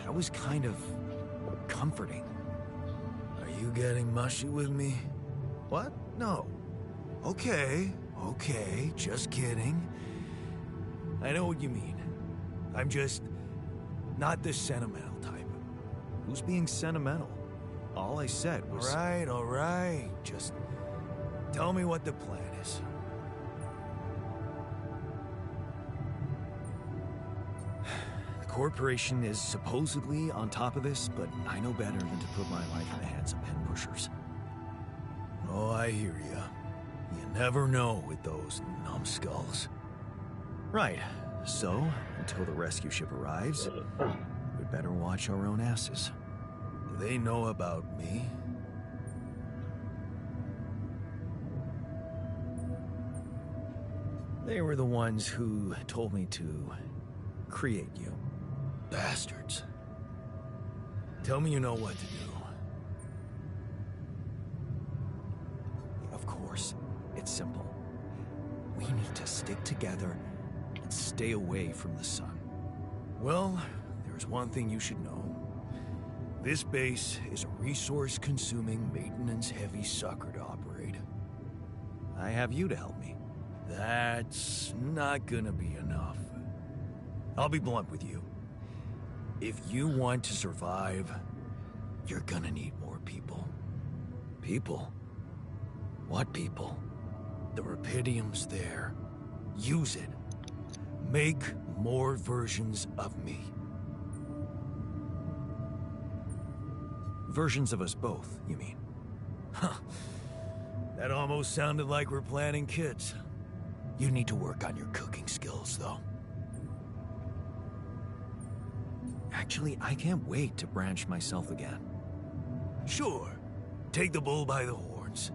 that was kind of comforting. Are you getting mushy with me? What? No. Okay, just kidding. I know what you mean. I'm just not the sentimental type. Who's being sentimental? All I said was... All right. Just tell me what the plan is. The corporation is supposedly on top of this, but I know better than to put my life in the hands of pen pushers. Oh, I hear ya. You never know with those numbskulls. Right. So, until the rescue ship arrives, we'd better watch our own asses. Do they know about me? They were the ones who told me to create you. Bastards. Tell me you know what to do. Of course, it's simple. We need to stick together and stay away from the sun. Well, there's one thing you should know. This base is a resource-consuming, maintenance-heavy sucker to operate. I have you to help me. That's not gonna be enough. I'll be blunt with you. If you want to survive, you're gonna need more people. People? What people? The Rapidium's there. Use it. Make more versions of me. Versions of us both, you mean? Huh. That almost sounded like we're planning kids. You need to work on your cooking skills, though. Actually, I can't wait to branch myself again. Sure. Take the bull by the horns.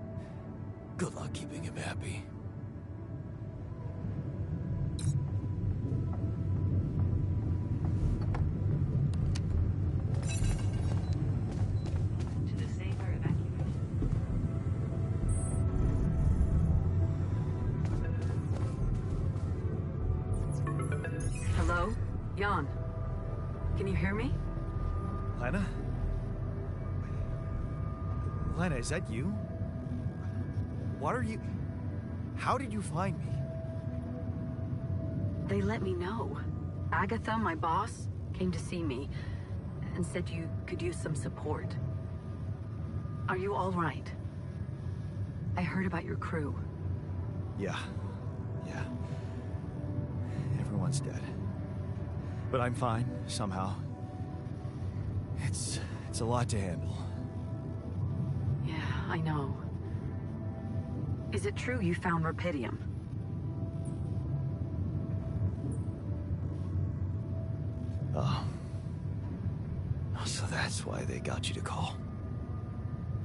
Good luck keeping him happy. To the safer evacuation. Hello? Jan. Can you hear me? Lena? Lena, is that you? What are you... How did you find me? They let me know. Agatha, my boss, came to see me and said you could use some support. Are you all right? I heard about your crew. Yeah. Everyone's dead. But I'm fine, somehow. It's a lot to handle. Yeah, I know. Is it true you found Rapidium? Oh. So that's why they got you to call.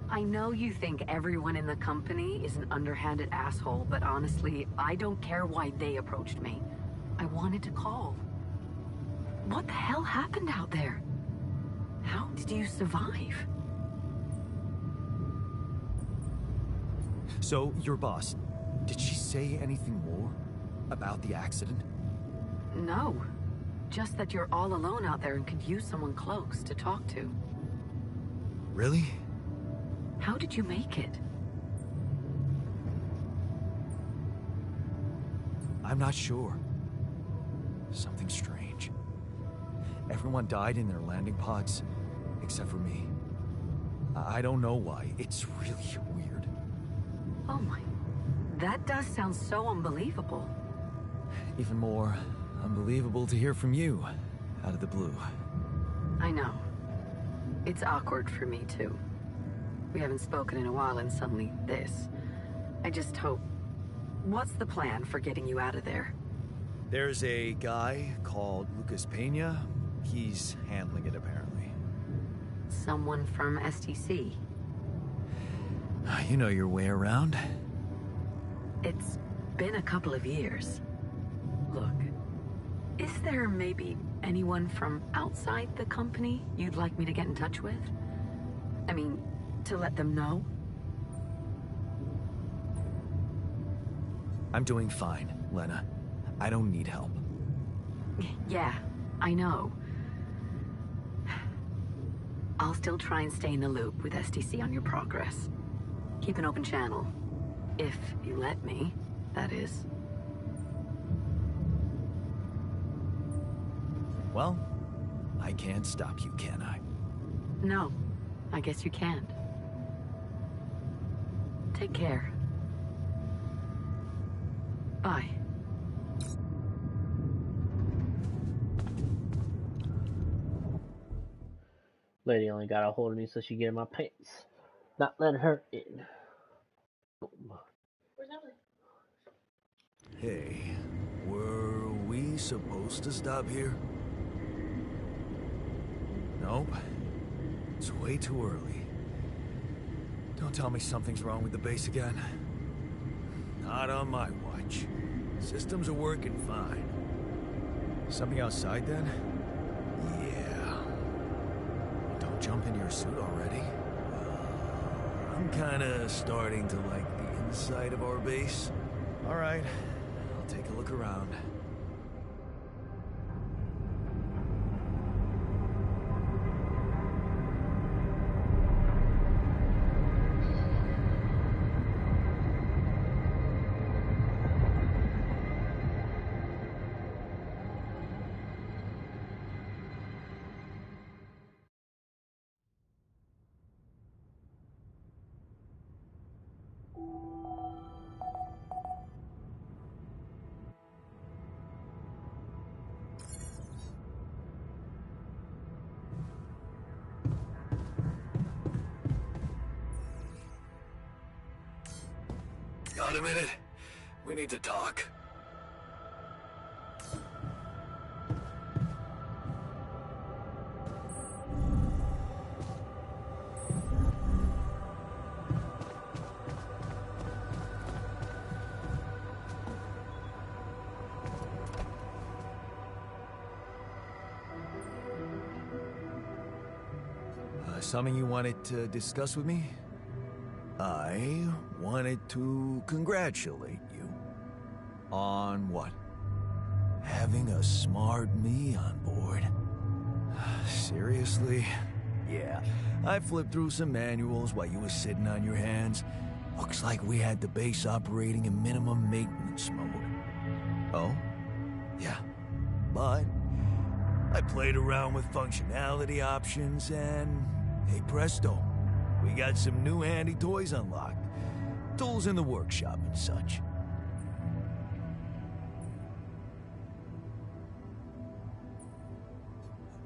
I know you think everyone in the company is an underhanded asshole, but honestly, I don't care why they approached me. I wanted to call. What the hell happened out there? How did you survive? So, your boss, did she say anything more about the accident? No. Just that you're all alone out there and could use someone close to talk to. Really? How did you make it? I'm not sure. Something strange. Everyone died in their landing pods, except for me. I don't know why. It's really weird. Oh my. That does sound so unbelievable. Even more unbelievable to hear from you, out of the blue. I know. It's awkward for me, too. We haven't spoken in a while and suddenly this. I just hope... What's the plan for getting you out of there? There's a guy called Lucas Pena. He's handling it, apparently. Someone from STC. You know your way around. It's been a couple of years. Look, is there maybe anyone from outside the company you'd like me to get in touch with? I mean, to let them know? I'm doing fine, Lena. I don't need help. Yeah, I know. I'll still try and stay in the loop with STC on your progress. Keep an open channel. If you let me, that is. Well, I can't stop you, can I? No, I guess you can't. Take care. Bye. Lady only got a hold of me so she get in my pants. Not letting her in. Hey, were we supposed to stop here? Nope. It's way too early. Don't tell me something's wrong with the base again. Not on my watch. Systems are working fine. Something outside then? Yeah. Don't jump into your suit already. I'm kinda starting to like the inside of our base. Alright, I'll take a look around. Got a minute? We need to talk. Something you wanted to discuss with me? I wanted to congratulate you. On what? Having a smart me on board. Seriously? Yeah, I flipped through some manuals while you were sitting on your hands. Looks like we had the base operating in minimum maintenance mode. Oh? Yeah. But I played around with functionality options and... hey presto. We got some new handy toys unlocked. Tools in the workshop and such.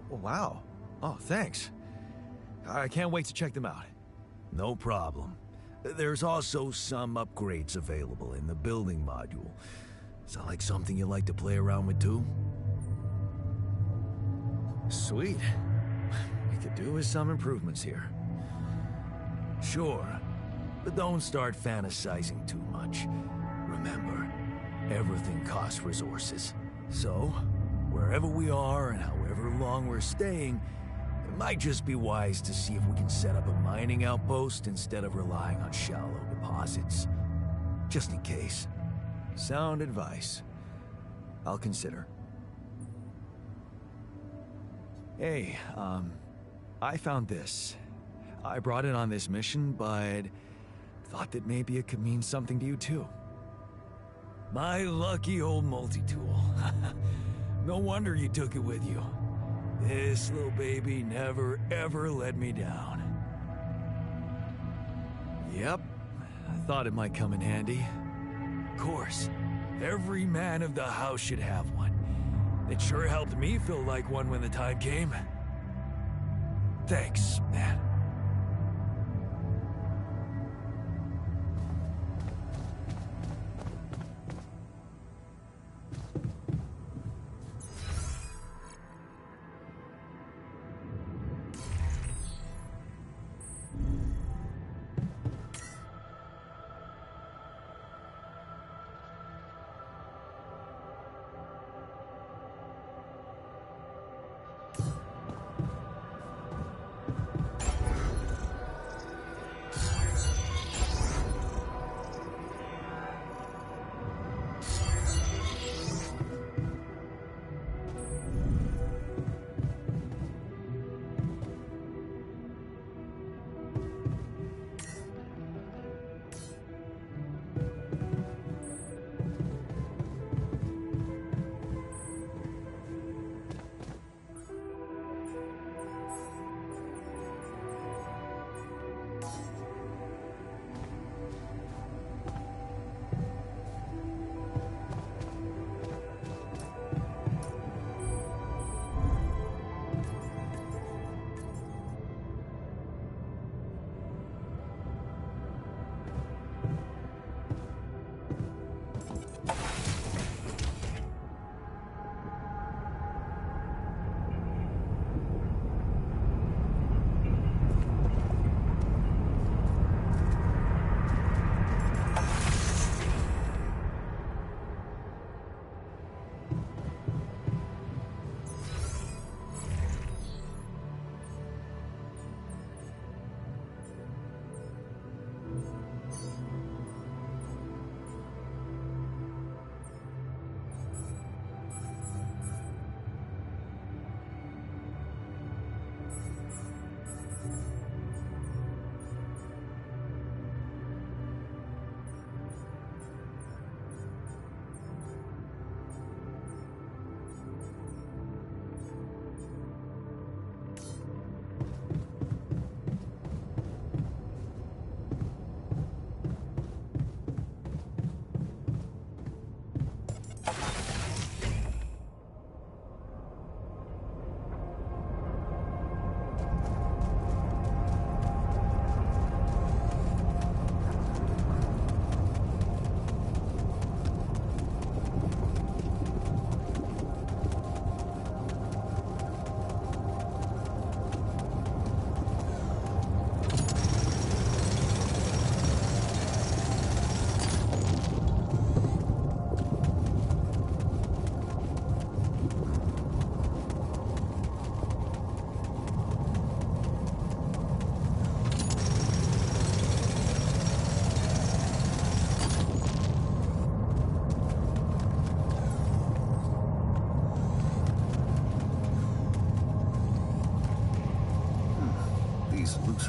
Wow. Oh, thanks. I can't wait to check them out. No problem. There's also some upgrades available in the building module. Sound like something you'd like to play around with too? Sweet. We could do with some improvements here. Sure, but don't start fantasizing too much. Remember, everything costs resources. So, wherever we are and however long we're staying, it might just be wise to see if we can set up a mining outpost instead of relying on shallow deposits. Just in case. Sound advice. I'll consider. Hey, I found this. I brought it on this mission, but thought that maybe it could mean something to you too. My lucky old multi-tool. No wonder you took it with you. This little baby never ever let me down. Yep, I thought it might come in handy. Of course, every man of the house should have one. It sure helped me feel like one when the time came. Thanks, man.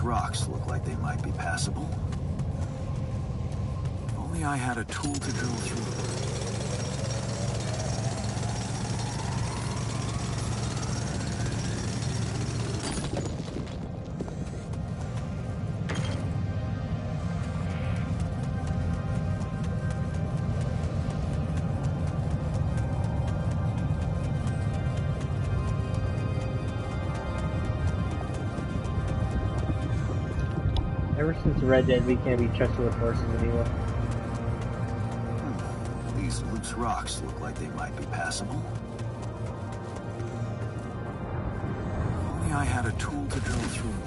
Rocks look like they might be passable. If only I had a tool to drill through them. Ever since Red Dead, we can't be trusted with horses anymore. These loose rocks look like they might be passable. If only I had a tool to drill through them.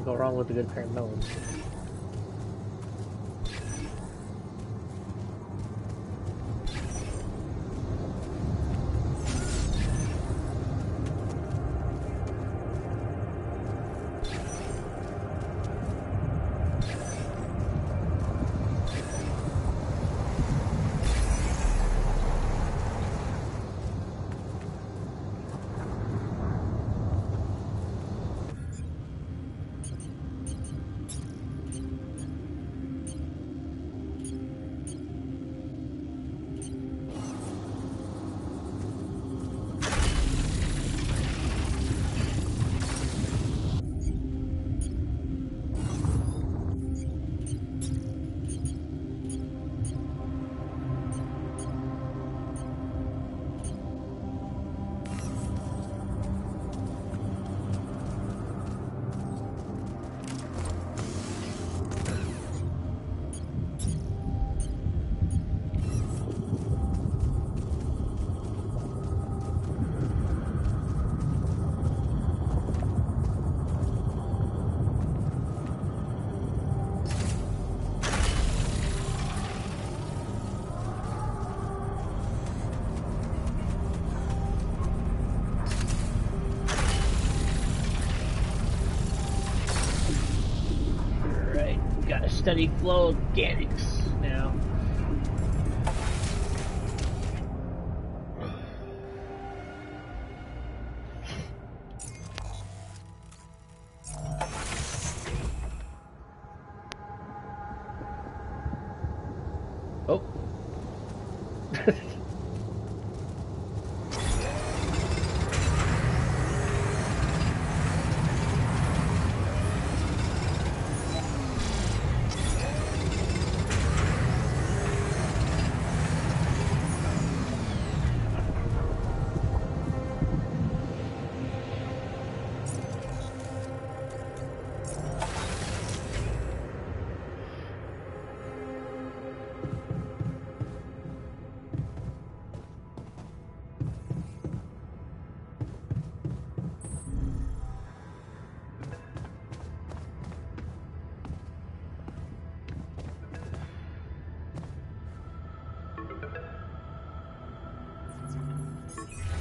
go wrong with a good pair of melons. Got a steady flow of organics now. Oh.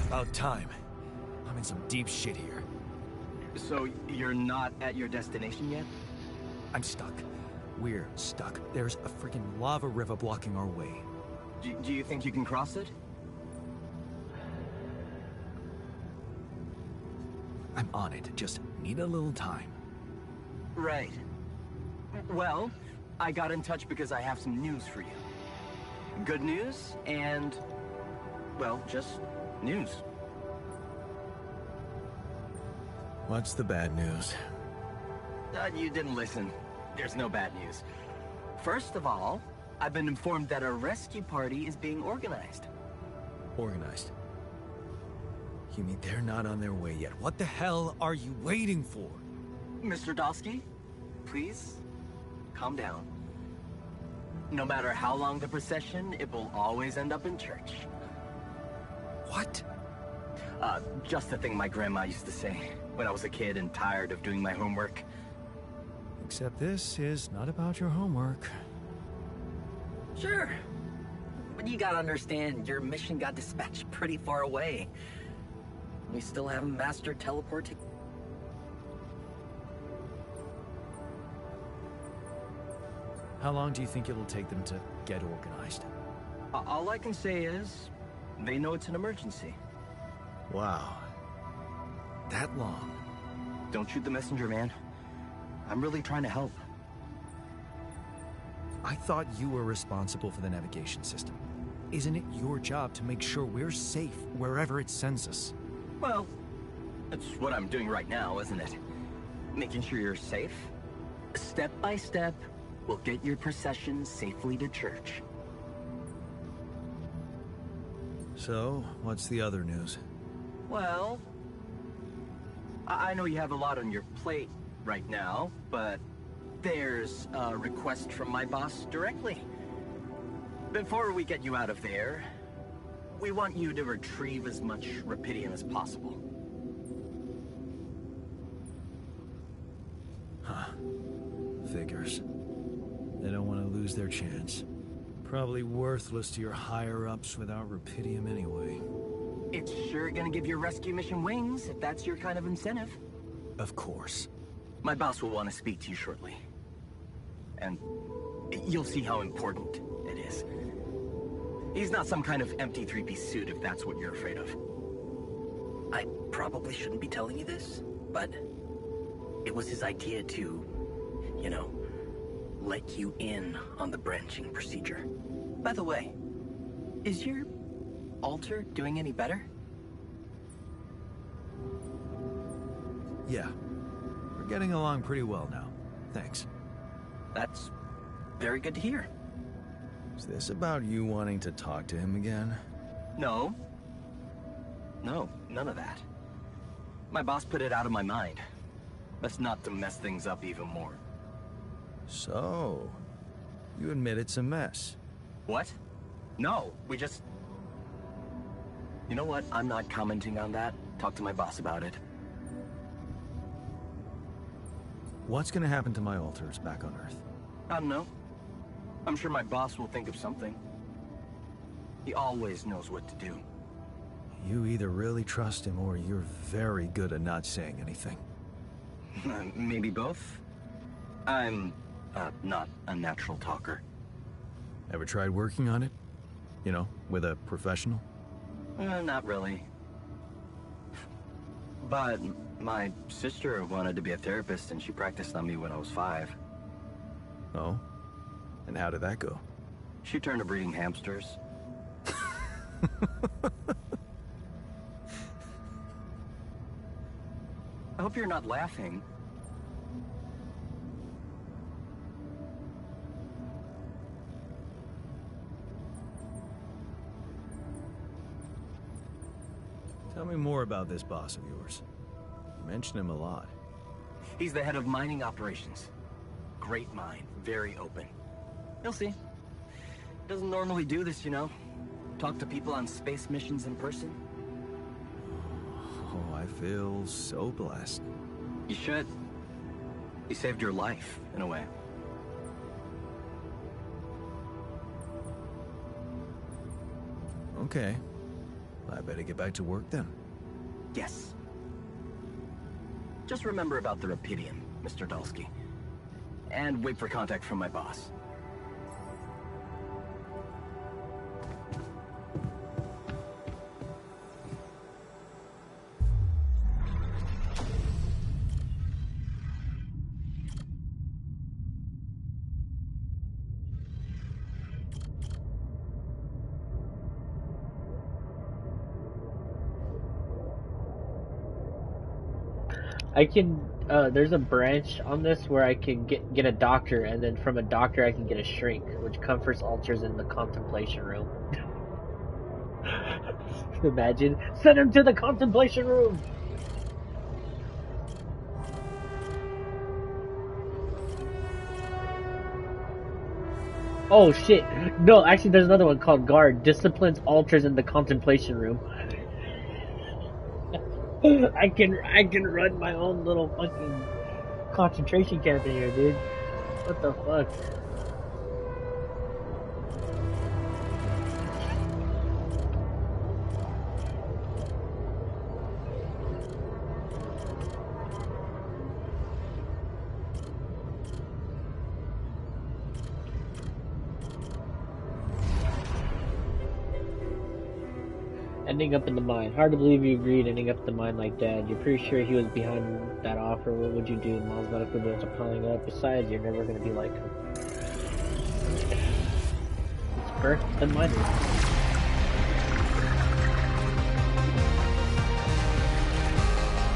About time. I'm in some deep shit here. So, you're not at your destination yet? I'm stuck. We're stuck. There's a freaking lava river blocking our way. Do you think you can cross it? I'm on it. Just need a little time. Right. Well, I got in touch because I have some news for you. Good news and, well, just news. What's the bad news? You didn't listen. There's no bad news. First of all, I've been informed that a rescue party is being organized. Organized? You mean they're not on their way yet? What the hell are you waiting for? Mr. Dosky, please, calm down. No matter how long the procession, it will always end up in church. What? Just the thing my grandma used to say when I was a kid and tired of doing my homework. Except this is not about your homework. Sure. But you gotta understand, your mission got dispatched pretty far away. We still haven't mastered teleporting. How long do you think it'll take them to get organized? All I can say is, they know it's an emergency. Wow. That long? Don't shoot the messenger, man. I'm really trying to help. I thought you were responsible for the navigation system. Isn't it your job to make sure we're safe wherever it sends us? Well, that's what I'm doing right now, isn't it? Making sure you're safe. Step by step, we'll get your procession safely to church. So, what's the other news? Well, I know you have a lot on your plate right now, but there's a request from my boss directly. Before we get you out of there, we want you to retrieve as much Rapidium as possible. Huh. cares? They don't want to lose their chance. Probably worthless to your higher-ups without Rapidium anyway. It's sure gonna give your rescue mission wings, if that's your kind of incentive. Of course. My boss will want to speak to you shortly. And you'll see how important it is. He's not some kind of empty three-piece suit, if that's what you're afraid of. I probably shouldn't be telling you this, but it was his idea to, you know, let you in on the branching procedure. By the way, is your alter doing any better? Yeah. We're getting along pretty well now. Thanks. That's very good to hear. Is this about you wanting to talk to him again? No. No, none of that. My boss put it out of my mind. Best not to mess things up even more. So, you admit it's a mess. What? No, we just... You know what? I'm not commenting on that. Talk to my boss about it. What's gonna happen to my alters back on Earth? I don't know. I'm sure my boss will think of something. He always knows what to do. You either really trust him or you're very good at not saying anything. Maybe both? I'm not a natural talker. Ever tried working on it? You know, with a professional? Not really. But my sister wanted to be a therapist and she practiced on me when I was 5. Oh? And how did that go? She turned to breeding hamsters. I hope you're not laughing. Tell me more about this boss of yours. You mention him a lot. He's the head of mining operations. Great mind, very open. You'll see. Doesn't normally do this, you know. Talk to people on space missions in person. Oh, I feel so blessed. You should. He saved your life, in a way. Okay. I better get back to work then. Yes. Just remember about the Rapidium, Mr. Dulski. And wait for contact from my boss. I can, there's a branch on this where I can get a doctor, and then from a doctor I can get a shrink, which comforts alters in the contemplation room. Imagine, send him to the contemplation room! Oh shit, no, actually there's another one called Guard, disciplines alters in the contemplation room. I can run my own little fucking concentration camp in here, dude. What the fuck? Ending up in the mine. Hard to believe you agreed ending up in the mine like that. You're pretty sure he was behind that offer. What would you do? Mom's medical bills are piling up. Besides, you're never gonna be like him. It's birth and money.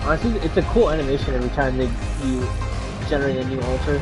Honestly, it's a cool animation every time you generate a new alter.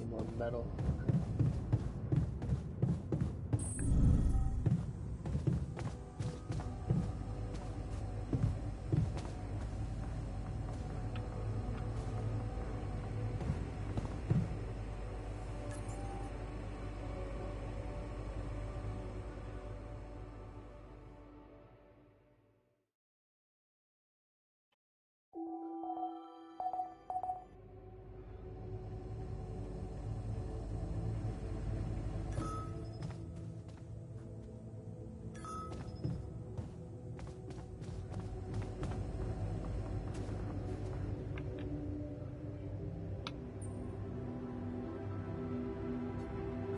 Need more metal.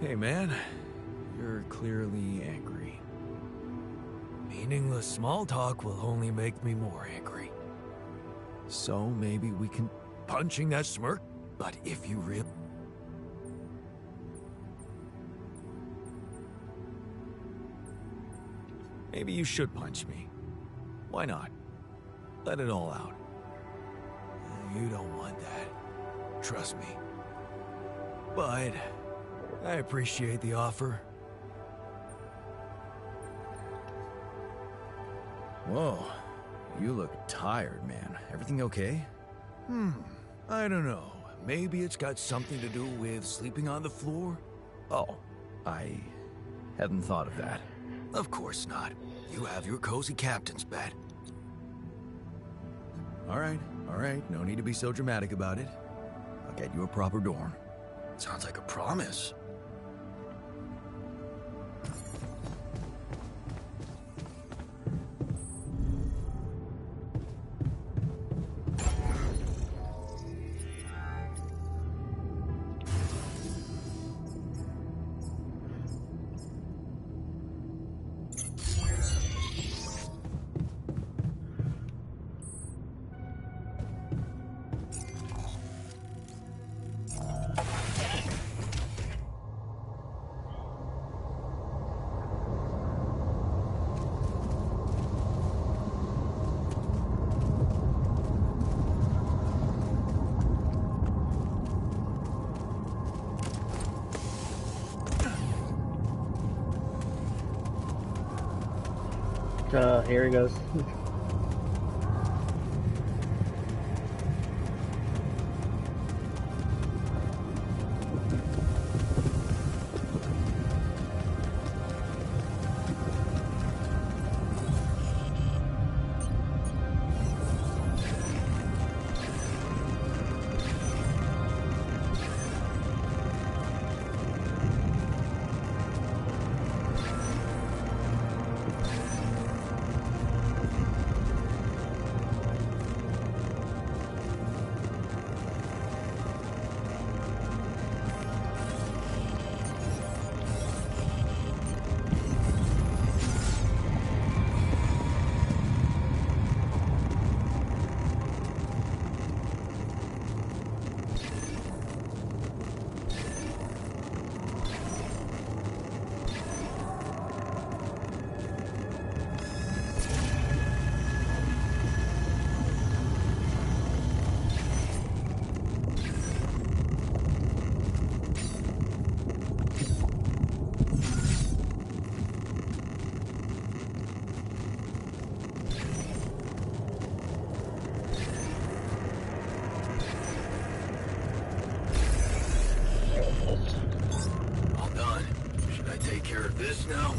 Hey, man. You're clearly angry. Meaningless small talk will only make me more angry. So maybe we can... Punching that smirk? But if you really... Maybe you should punch me. Why not? Let it all out. You don't want that. Trust me. But I appreciate the offer. Whoa. You look tired, man. Everything okay? I don't know. Maybe it's got something to do with sleeping on the floor? Oh, I hadn't thought of that. Of course not. You have your cozy captain's bed. All right. No need to be so dramatic about it. I'll get you a proper dorm. Sounds like a promise. Here he goes. All done. Should I take care of this now?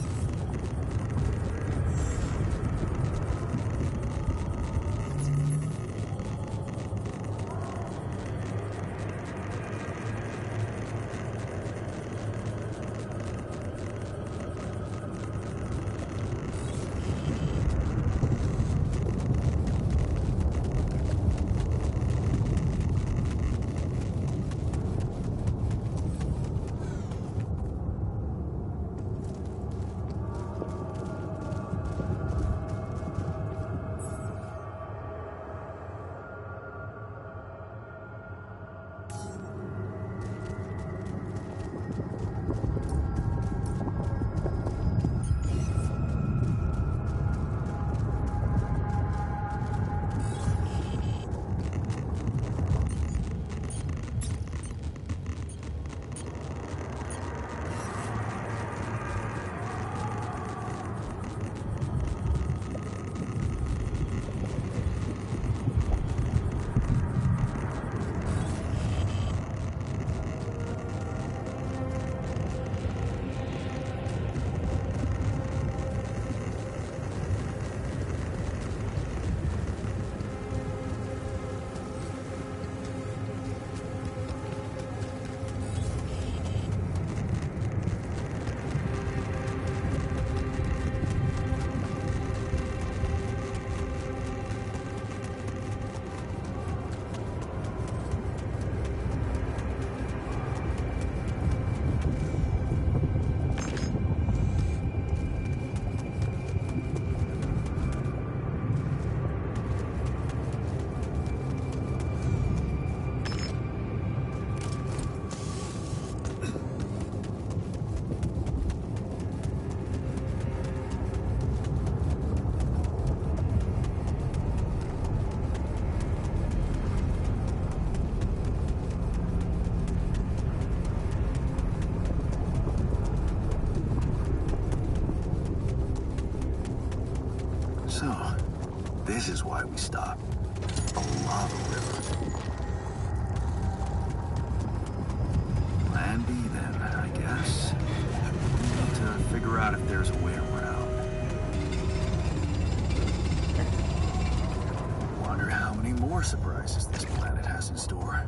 This is why we stopped. A lava river. Plan B then, I guess. We need to figure out if there's a way around. Wonder how many more surprises this planet has in store.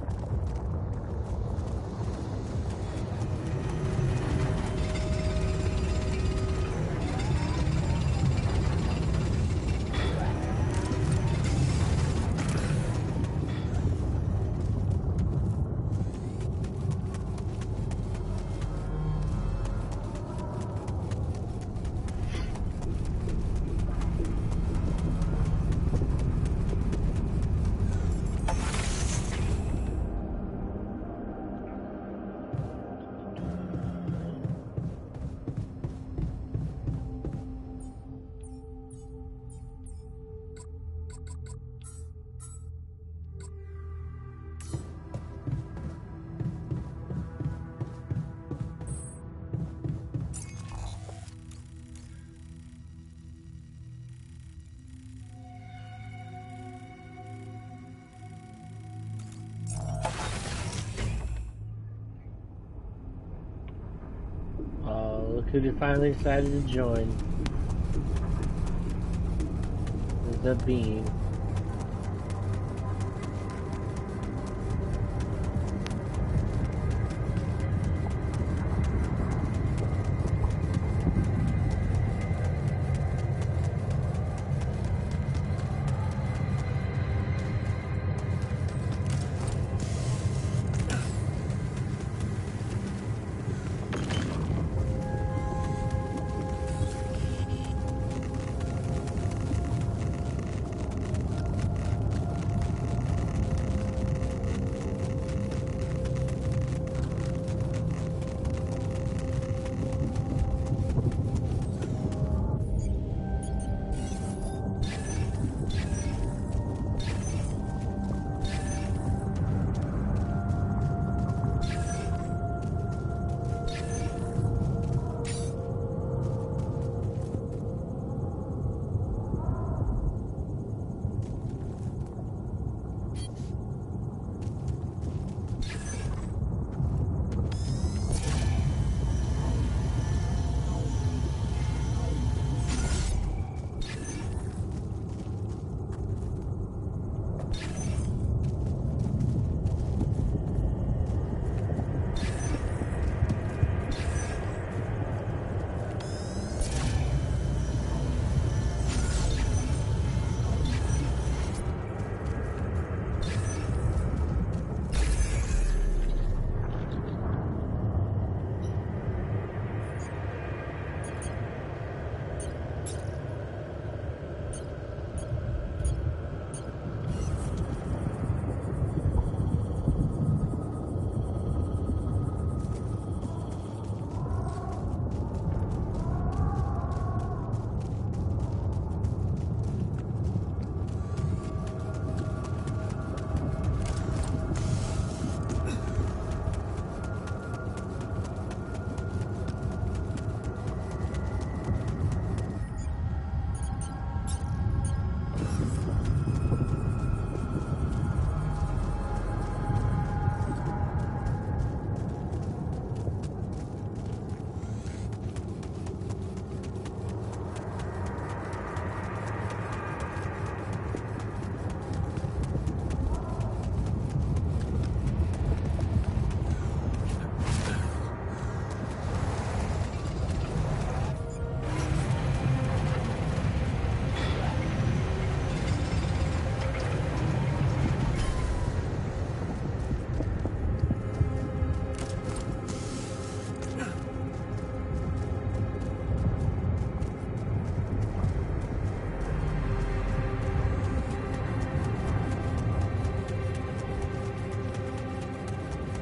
Look who finally decided to join. The Beam.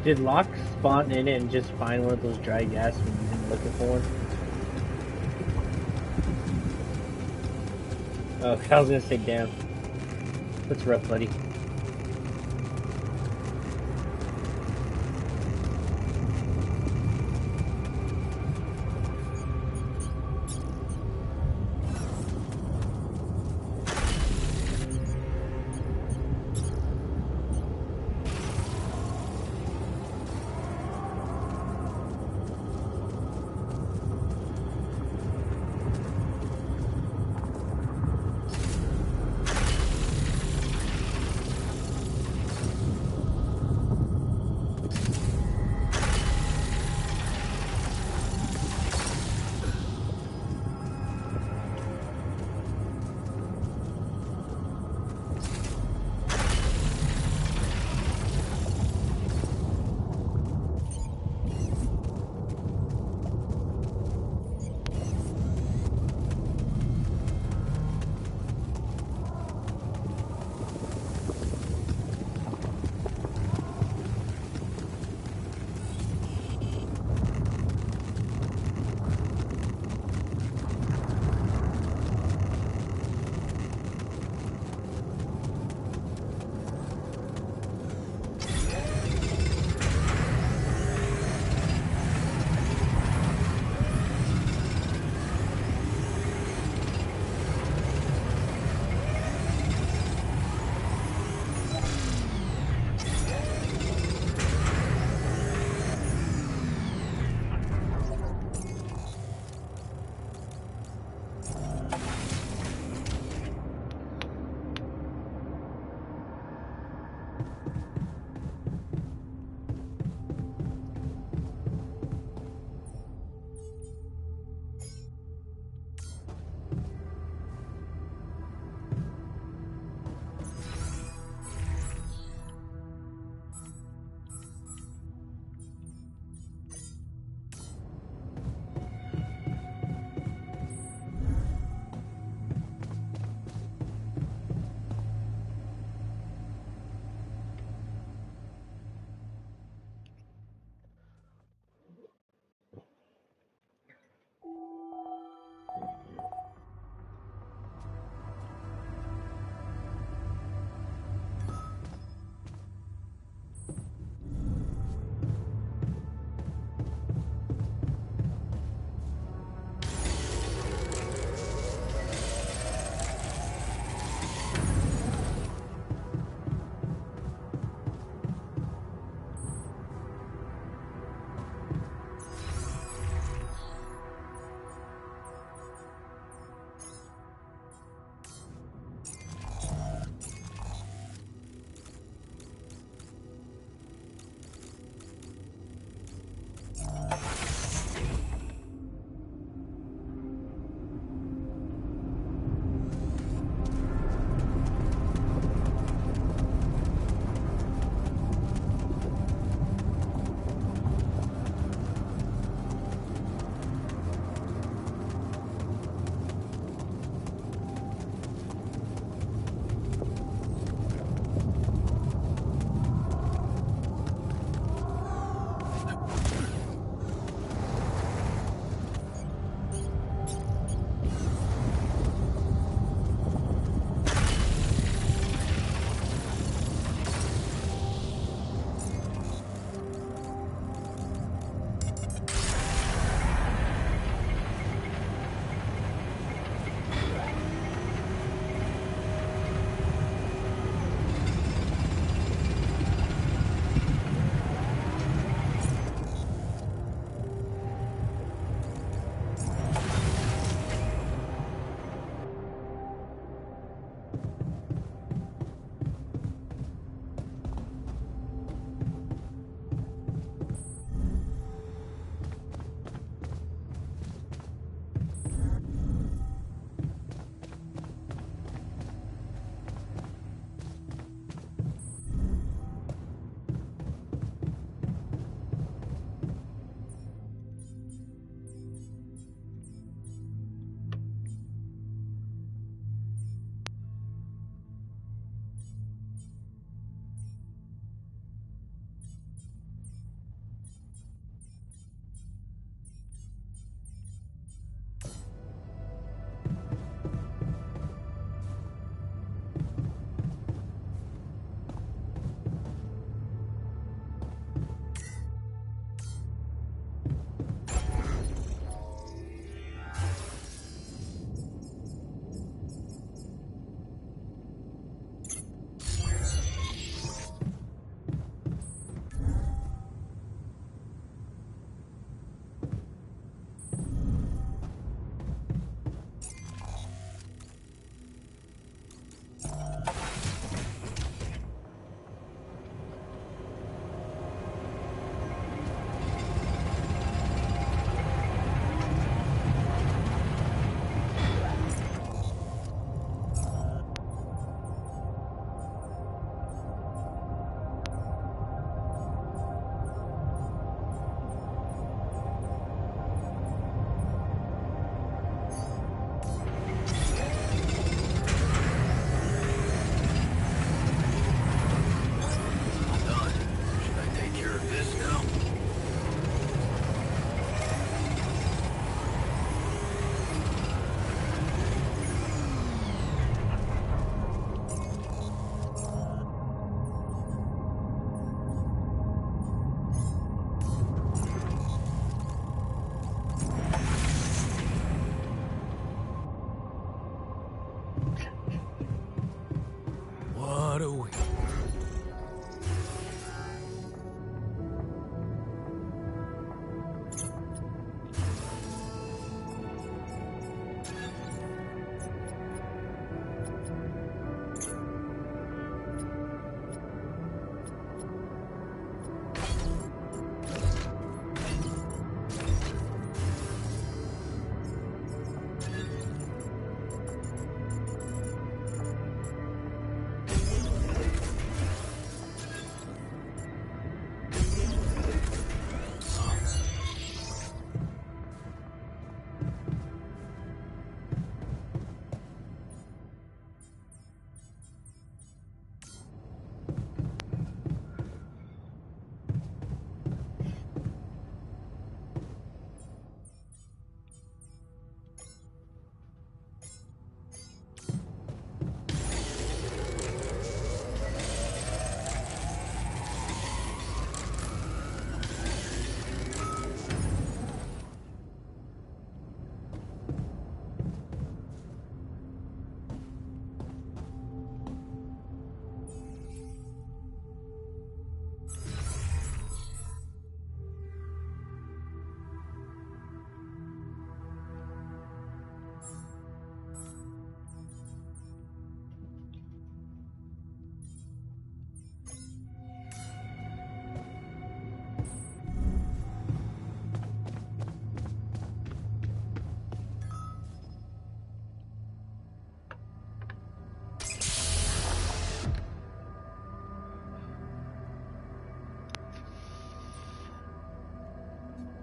Did Locke spawn in it and just find one of those dry gas when you didn't looking for one? Oh, I was gonna say, damn. That's rough, buddy.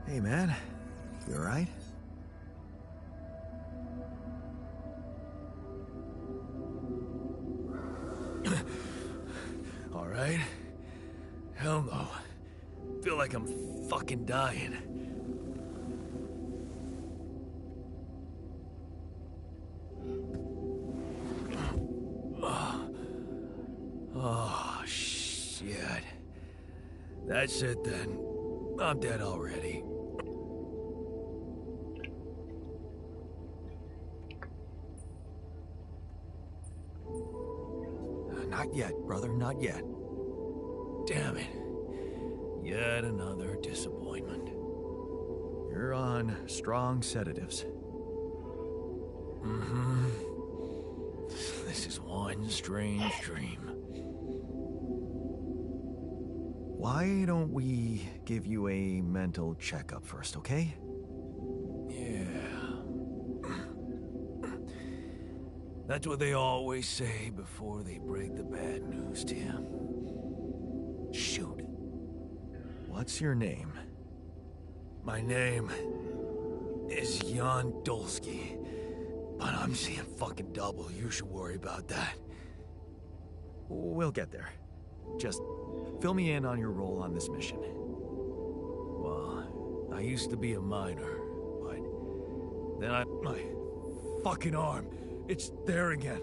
Hey, man. You alright? Alright? Hell no. Feel like I'm fucking dying. Oh, shit. That's it then. I'm dead already. Not yet, brother, not yet. Damn it. Yet another disappointment. You're on strong sedatives. Mm-hmm. This is one strange dream. Why don't we give you a mental checkup first, okay? Yeah. That's what they always say before they break the bad news to you. Shoot. What's your name? My name is Jan Dolsky. But I'm seeing fucking double. You should worry about that. We'll get there. Just fill me in on your role on this mission. Well, I used to be a miner, but then my fucking arm, it's there again.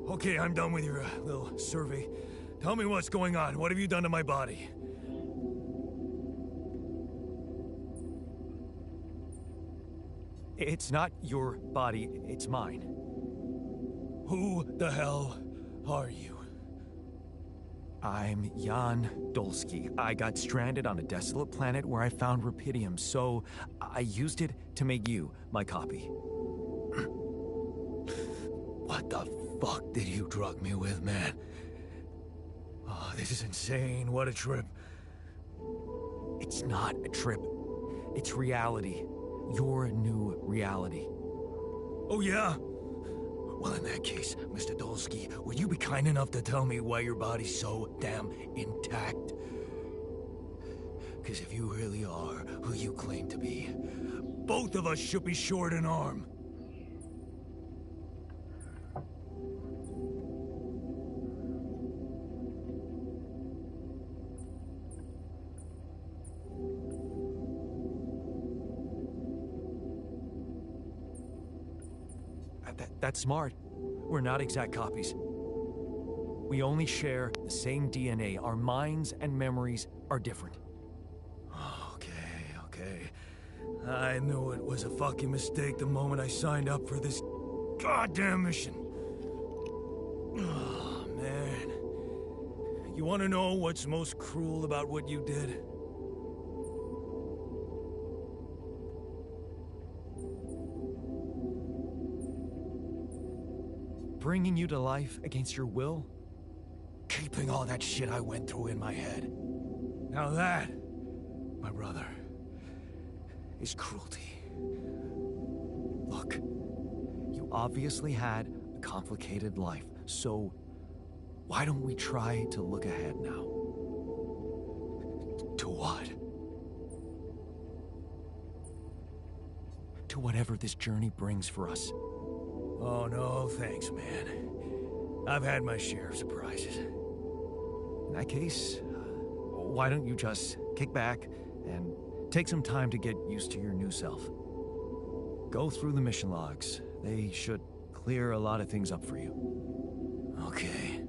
Okay, I'm done with your little survey. Tell me what's going on. What have you done to my body? It's not your body, it's mine. Who the hell are you? I'm Jan Dolsky. I got stranded on a desolate planet where I found rupidium, so I used it to make you my copy. What the fuck did you drug me with, man? Oh, this is insane. What a trip. It's not a trip. It's reality. Your new reality. Oh, yeah? Well, in that case, Mr. Dolsky, would you be kind enough to tell me why your body's so damn intact? Because if you really are who you claim to be, both of us should be short an arm. That's smart. We're not exact copies. We only share the same DNA. Our minds and memories are different. Okay. I knew it was a fucking mistake the moment I signed up for this goddamn mission. Oh, man. You want to know what's most cruel about what you did? Bringing you to life against your will? Keeping all that shit I went through in my head. Now that, my brother, is cruelty. Look, you obviously had a complicated life, so why don't we try to look ahead now? To what? To whatever this journey brings for us. Oh, no, thanks, man. I've had my share of surprises. In that case, why don't you just kick back and take some time to get used to your new self? Go through the mission logs. They should clear a lot of things up for you. Okay.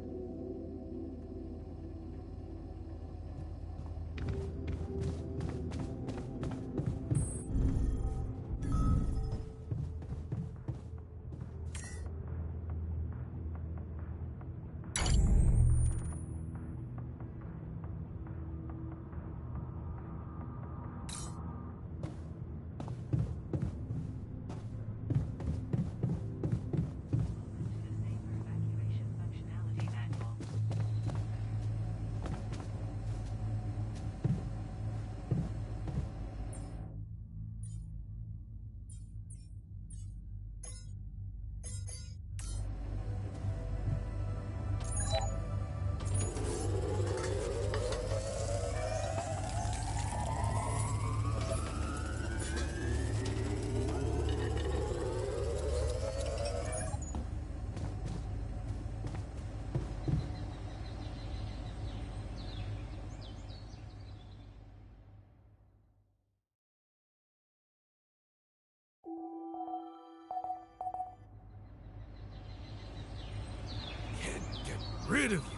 rid of you.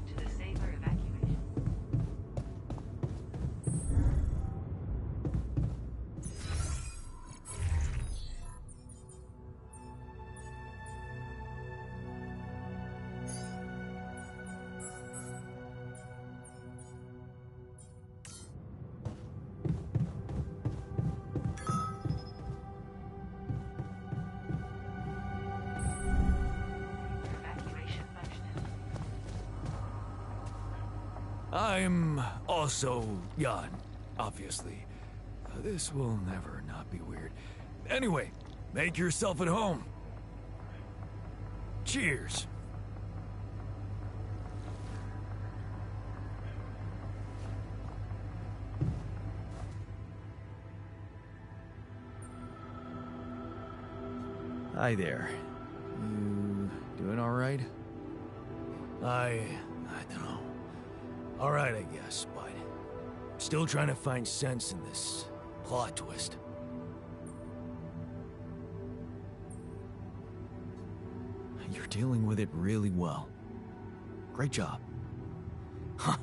To the safer evacuation. Evacuation functioning. I'm also Jan, obviously. This will never not be weird. Anyway, make yourself at home. Cheers. Hi there. You doing all right? I don't know. All right, I guess, but still trying to find sense in this plot twist. You're dealing with it really well. Great job. Huh.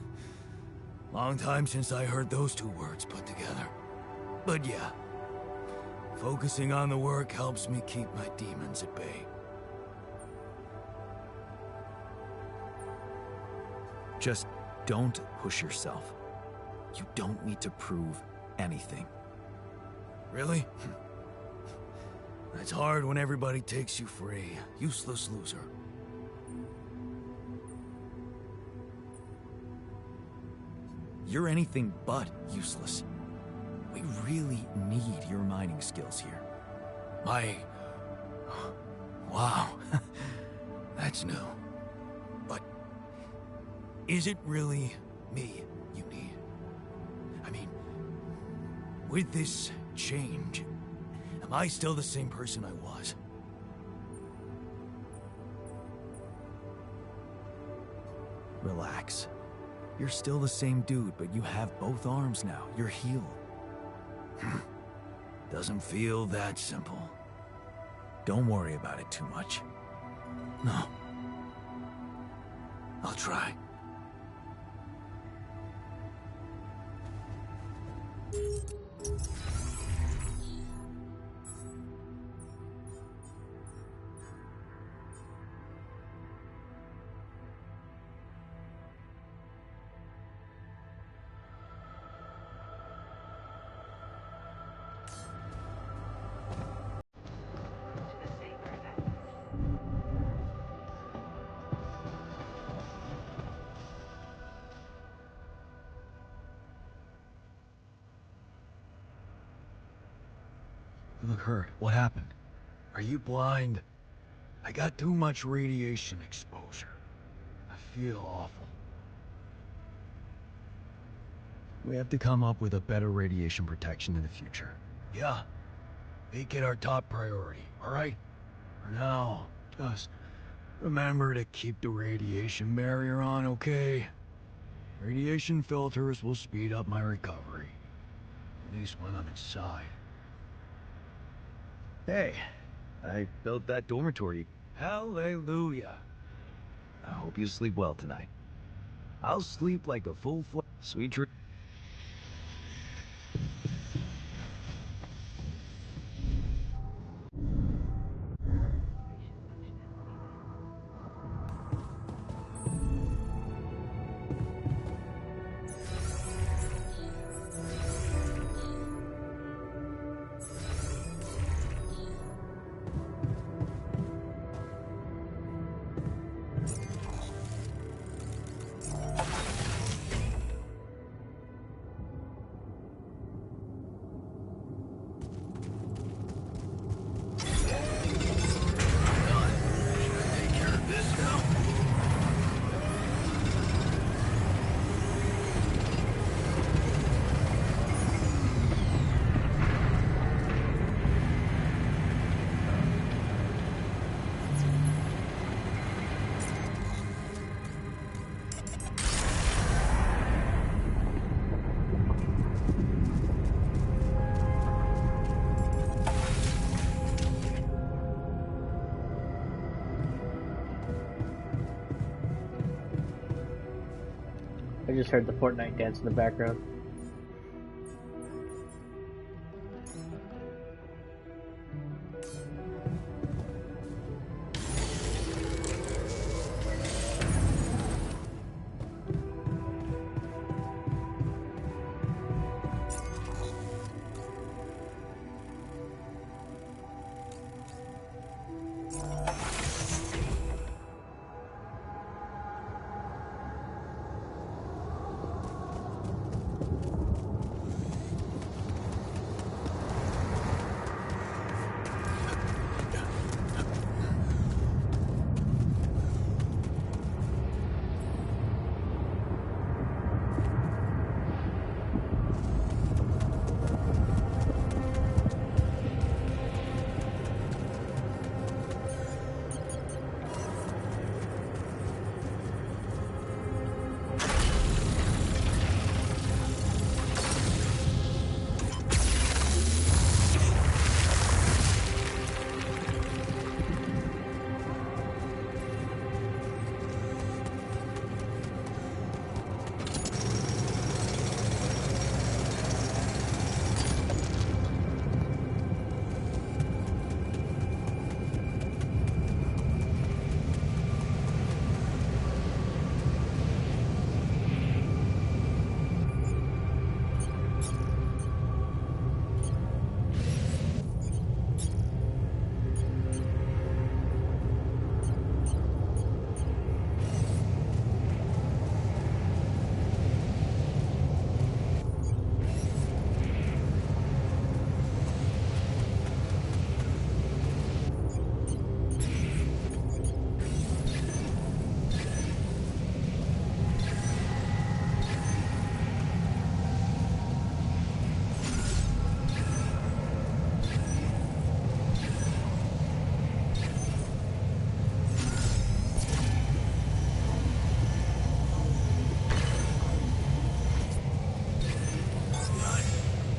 Long time since I heard those two words put together. But yeah, focusing on the work helps me keep my demons at bay. Just don't push yourself. You don't need to prove anything. Really? That's hard when everybody takes you for a useless loser. You're anything but useless. We really need your mining skills here. Wow. That's new. But is it really me you need? I mean, with this change, am I still the same person I was? Relax. You're still the same dude, but you have both arms now. You're healed. Doesn't feel that simple. Don't worry about it too much. No. I'll try. To the safer evacuation. You look hurt. What happened? Are you blind? I got too much radiation exposure. I feel awful. We have to come up with a better radiation protection in the future. Yeah. Make it our top priority, alright? For now, just remember to keep the radiation barrier on, okay? Radiation filters will speed up my recovery. At least when I'm inside. Hey, I built that dormitory. Hallelujah. I hope you sleep well tonight. I'll sleep like a sweet dream. I just heard the Fortnite dance in the background.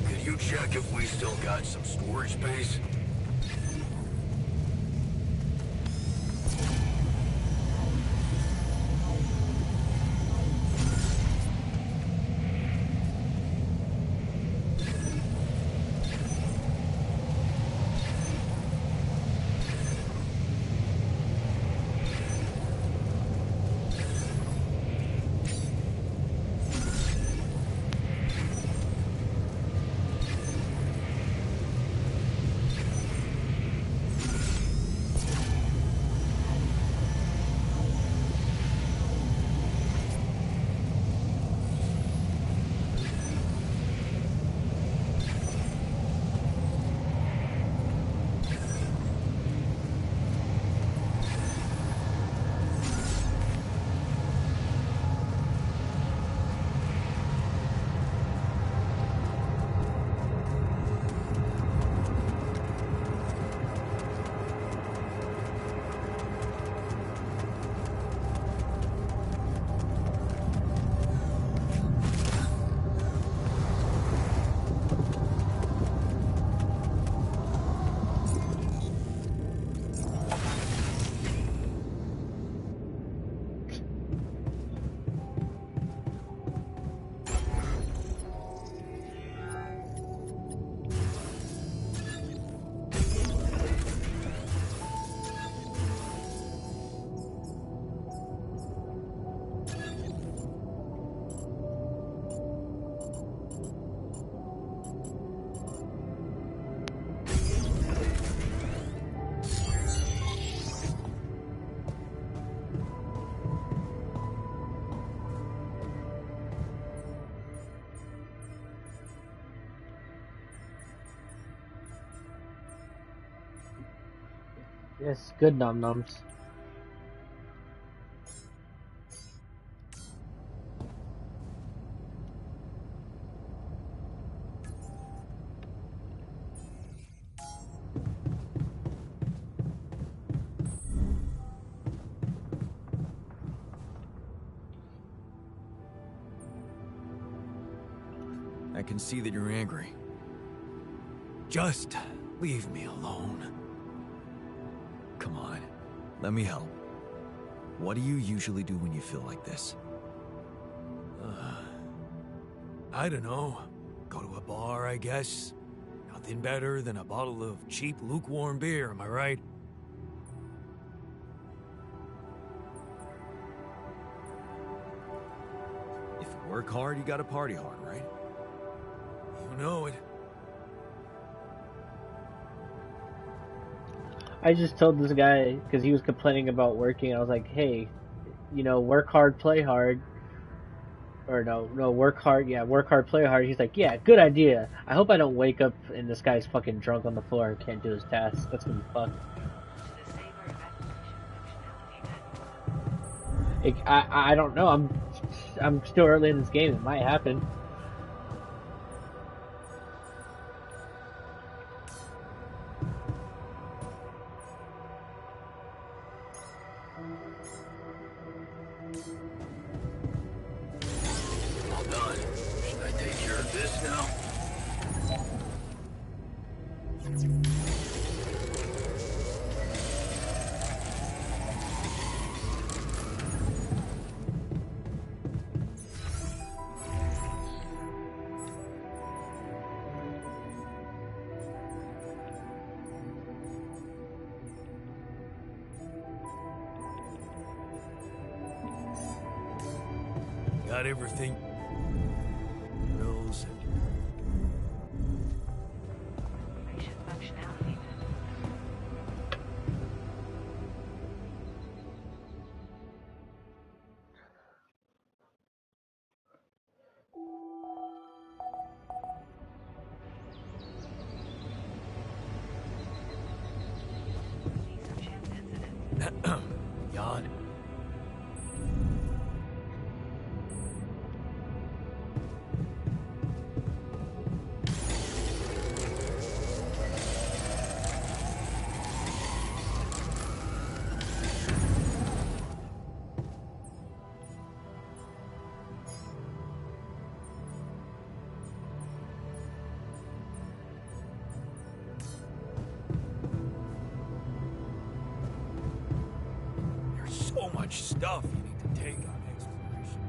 Could you check if we still got some storage space? Yes, good nom noms. I can see that you're angry. Just leave me alone. Come on, let me help. What do you usually do when you feel like this? I don't know. Go to a bar, I guess. Nothing better than a bottle of cheap, lukewarm beer, am I right? If you work hard, you gotta party hard, right? You know it. I just told this guy, because he was complaining about working, I was like, hey, you know, work hard, play hard. Or no, work hard, yeah, work hard, play hard. He's like, yeah, good idea. I hope I don't wake up and this guy's fucking drunk on the floor and can't do his tasks. That's gonna be fucked. To the saber evacuation functionality then. I don't know. I'm still early in this game. It might happen. All done. Should I take care of this now? Got everything. Bills. Operation functionality then. Caesar chance incident. Yawn. There's so much stuff you need to take on exploration.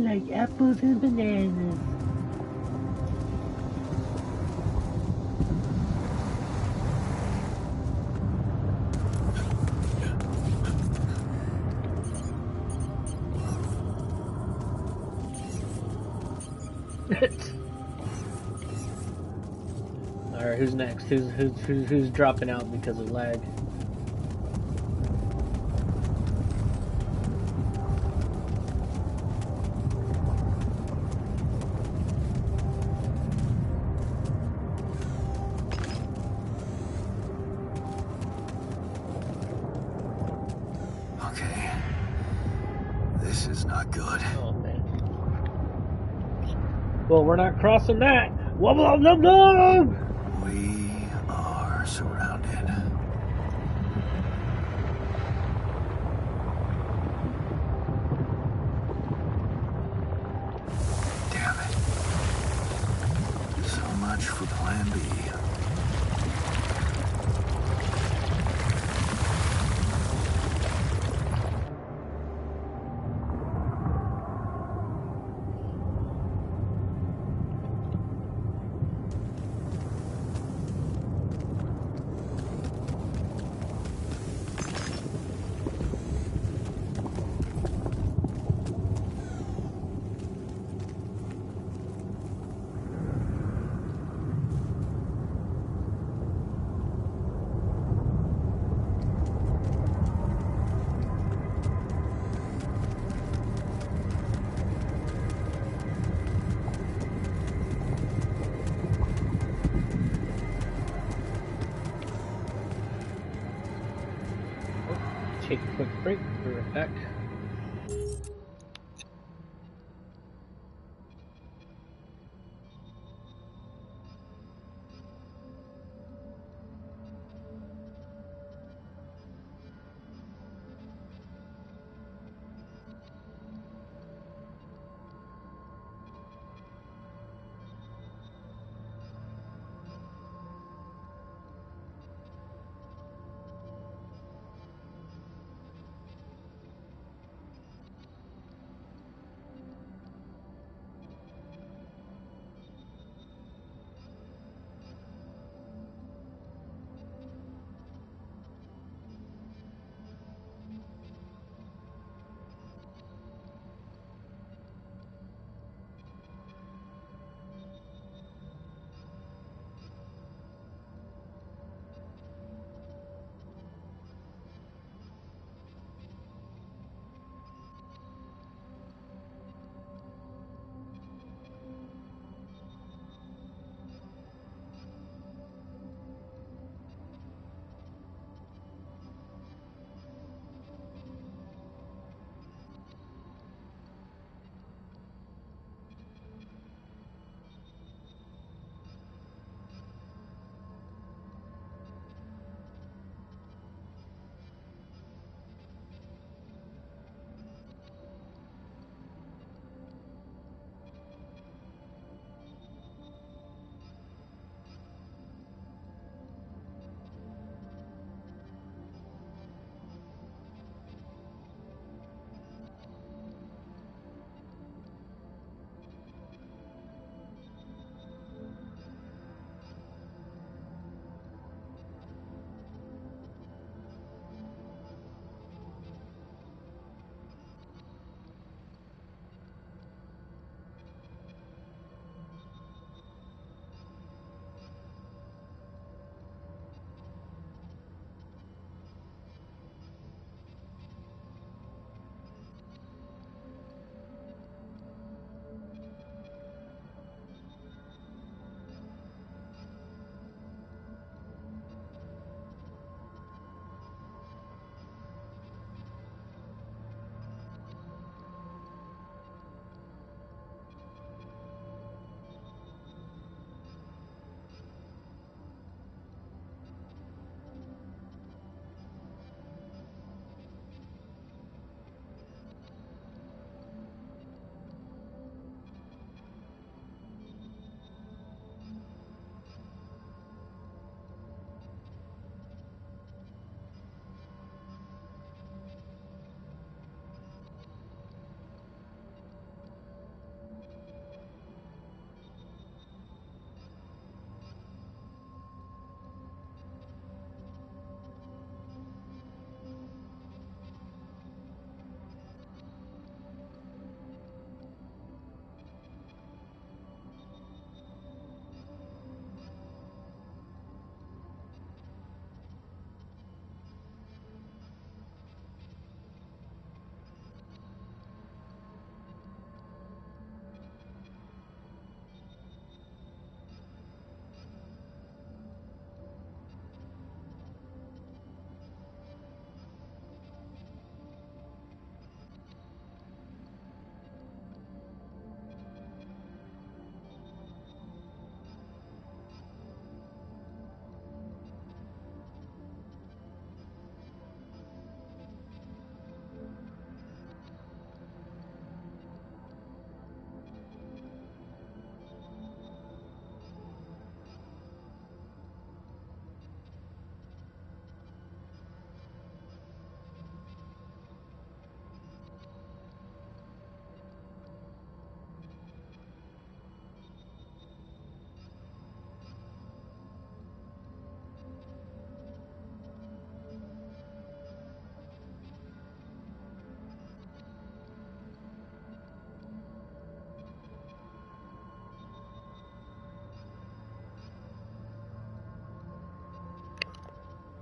like apples and bananas. Alright, who's next? Who's dropping out because of lag? Okay. This is not good. Oh man. Well, we're not crossing that. Wubba lub lub lub! We are surrounded. Damn it. So much for Plan B. Take a quick break. We're right back.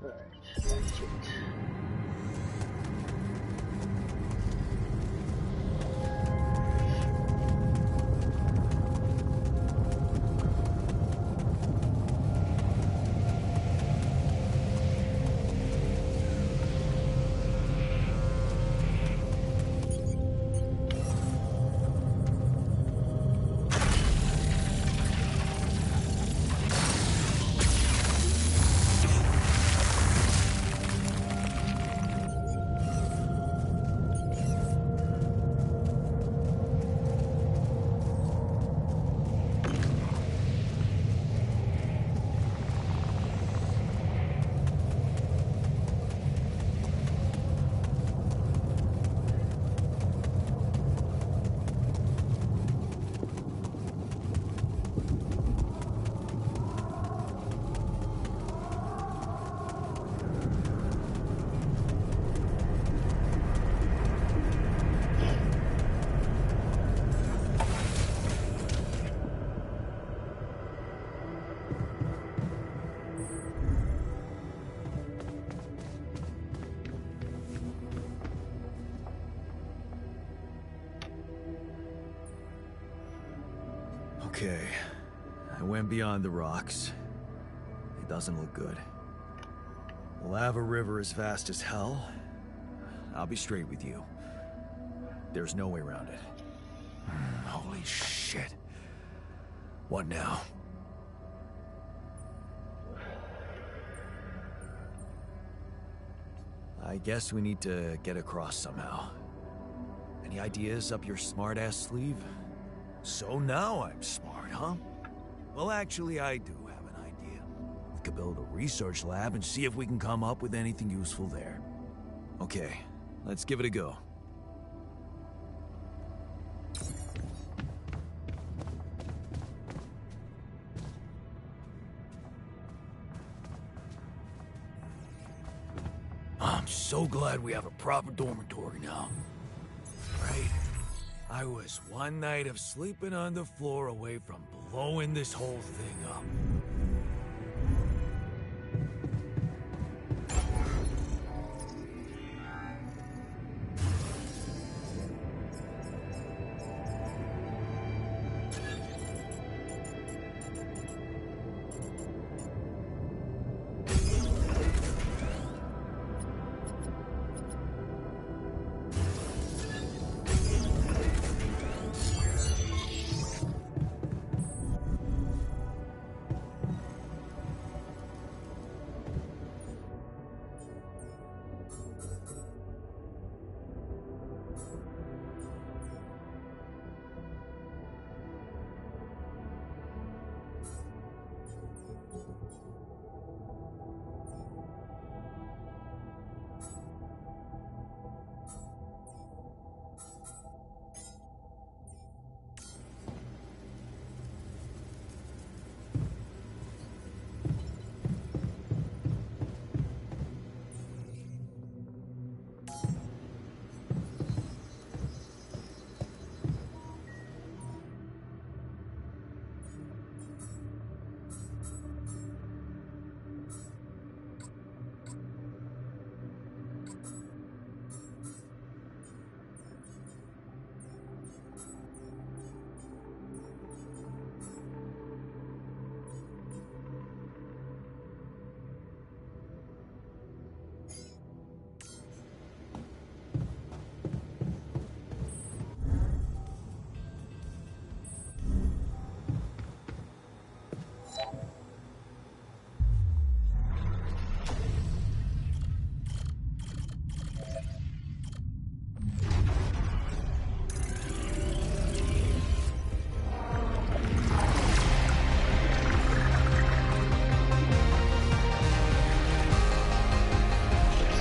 Alright, that's it. Okay, I went beyond the rocks. It doesn't look good. The lava river is fast as hell. I'll be straight with you. There's no way around it. Holy shit. What now? I guess we need to get across somehow. Any ideas up your smart-ass sleeve? So now I'm smart, huh? Well, actually, I do have an idea. We could build a research lab and see if we can come up with anything useful there. Okay, let's give it a go. I'm so glad we have a proper dormitory now. Right? I was one night of sleeping on the floor away from blowing this whole thing up.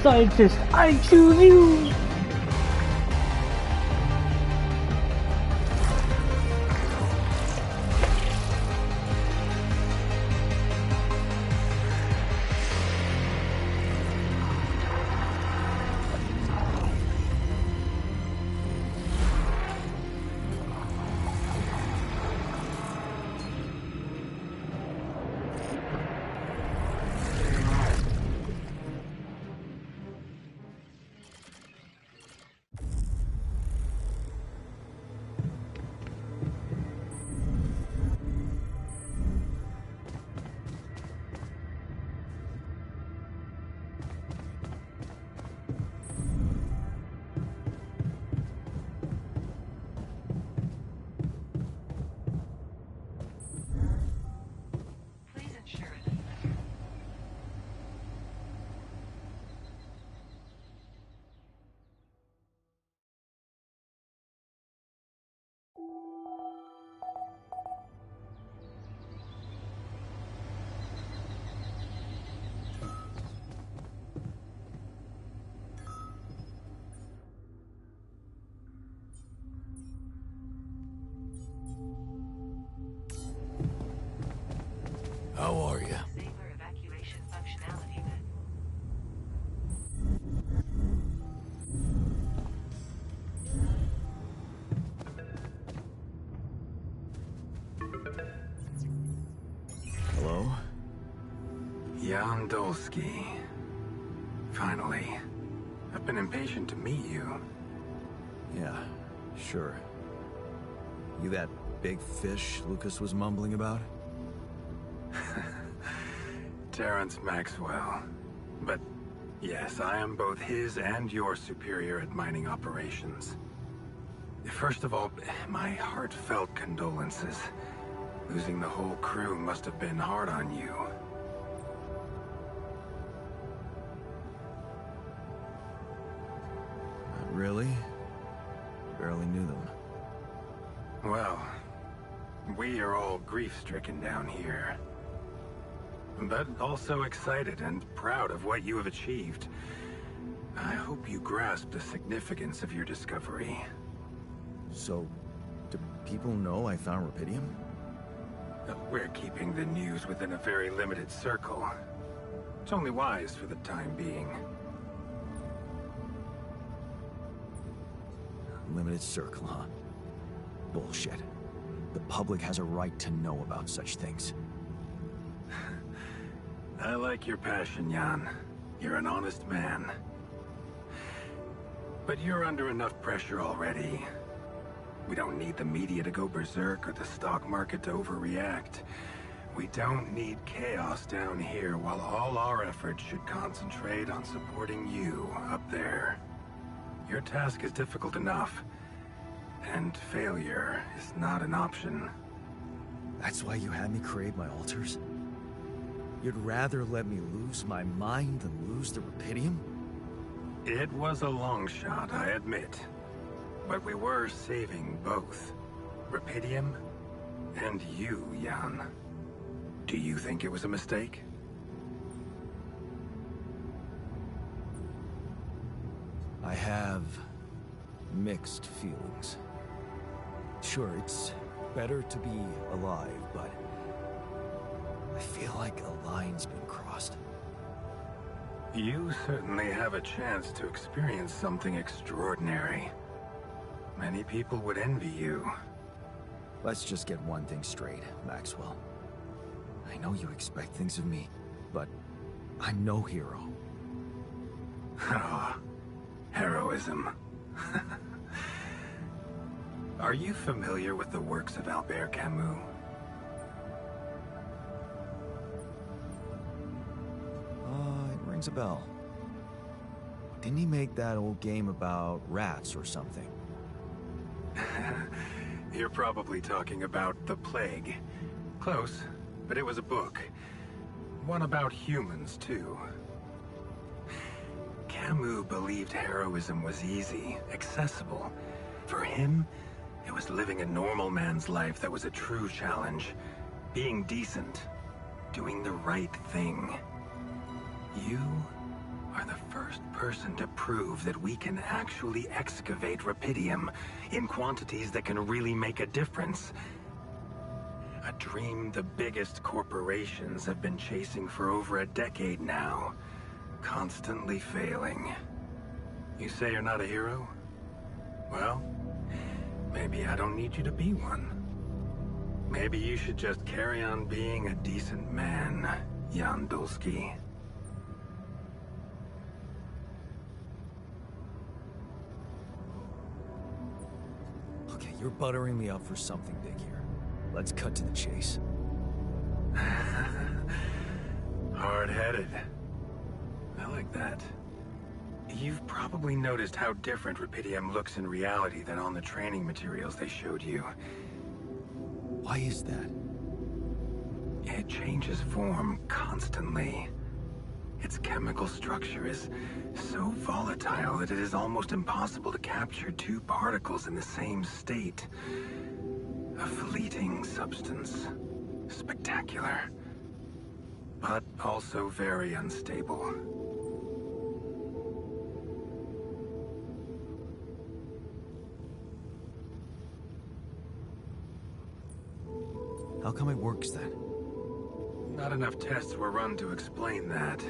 Scientist, I choose you! How are you? Safer evacuation functionality then. Hello? Jan Dolsky. Finally. I've been impatient to meet you. Yeah, sure. You that big fish Lucas was mumbling about? Terrence Maxwell. But yes, I am both his and your superior at mining operations. First of all, my heartfelt condolences. Losing the whole crew must have been hard on you. Not really. Barely knew them. Well, we are all grief-stricken down here. But also excited and proud of what you have achieved. I hope you grasp the significance of your discovery. So, do people know I found Rapidium? We're keeping the news within a very limited circle. It's only wise for the time being. Limited circle, huh? Bullshit. The public has a right to know about such things. I like your passion, Jan. You're an honest man. But you're under enough pressure already. We don't need the media to go berserk or the stock market to overreact. We don't need chaos down here while all our efforts should concentrate on supporting you up there. Your task is difficult enough, and failure is not an option. That's why you had me create my altars? You'd rather let me lose my mind than lose the Rapidium? It was a long shot, I admit. But we were saving both. Rapidium and you, Jan. Do you think it was a mistake? I have mixed feelings. Sure, it's better to be alive, but I feel like a line's been crossed. You certainly have a chance to experience something extraordinary. Many people would envy you. Let's just get one thing straight, Maxwell. I know you expect things of me, but I'm no hero. Ah, heroism. Are you familiar with the works of Albert Camus? It rings a bell. Didn't he make that old game about rats or something? You're probably talking about The Plague. Close, but it was a book. One about humans, too. Camus believed heroism was easy, accessible. For him, it was living a normal man's life that was a true challenge. Being decent. Doing the right thing. You are the first person to prove that we can actually excavate Rapidium in quantities that can really make a difference. A dream the biggest corporations have been chasing for over a decade now, constantly failing. You say you're not a hero? Well, maybe I don't need you to be one. Maybe you should just carry on being a decent man, Jan Dolsky. Okay, you're buttering me up for something big here. Let's cut to the chase. Hard-headed. I like that. You've probably noticed how different Rapidium looks in reality than on the training materials they showed you. Why is that? It changes form constantly. Its chemical structure is so volatile that it is almost impossible to capture two particles in the same state. A fleeting substance. Spectacular. But also very unstable. How come it works then? Not enough tests were run to explain that.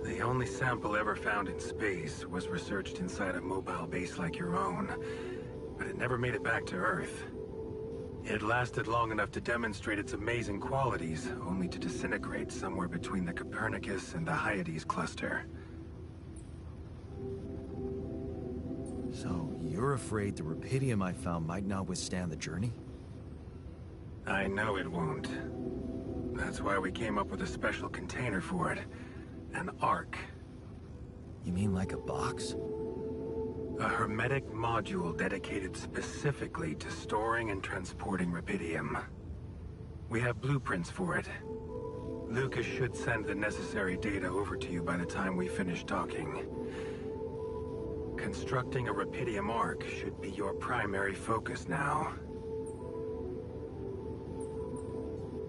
The only sample ever found in space was researched inside a mobile base like your own, but it never made it back to Earth. It lasted long enough to demonstrate its amazing qualities, only to disintegrate somewhere between the Copernicus and the Hyades cluster. So, you're afraid the rupidium I found might not withstand the journey? I know it won't. That's why we came up with a special container for it. An Ark. You mean like a box? A hermetic module dedicated specifically to storing and transporting rupidium. We have blueprints for it. Lucas should send the necessary data over to you by the time we finish talking. Constructing a rupidium Ark should be your primary focus now.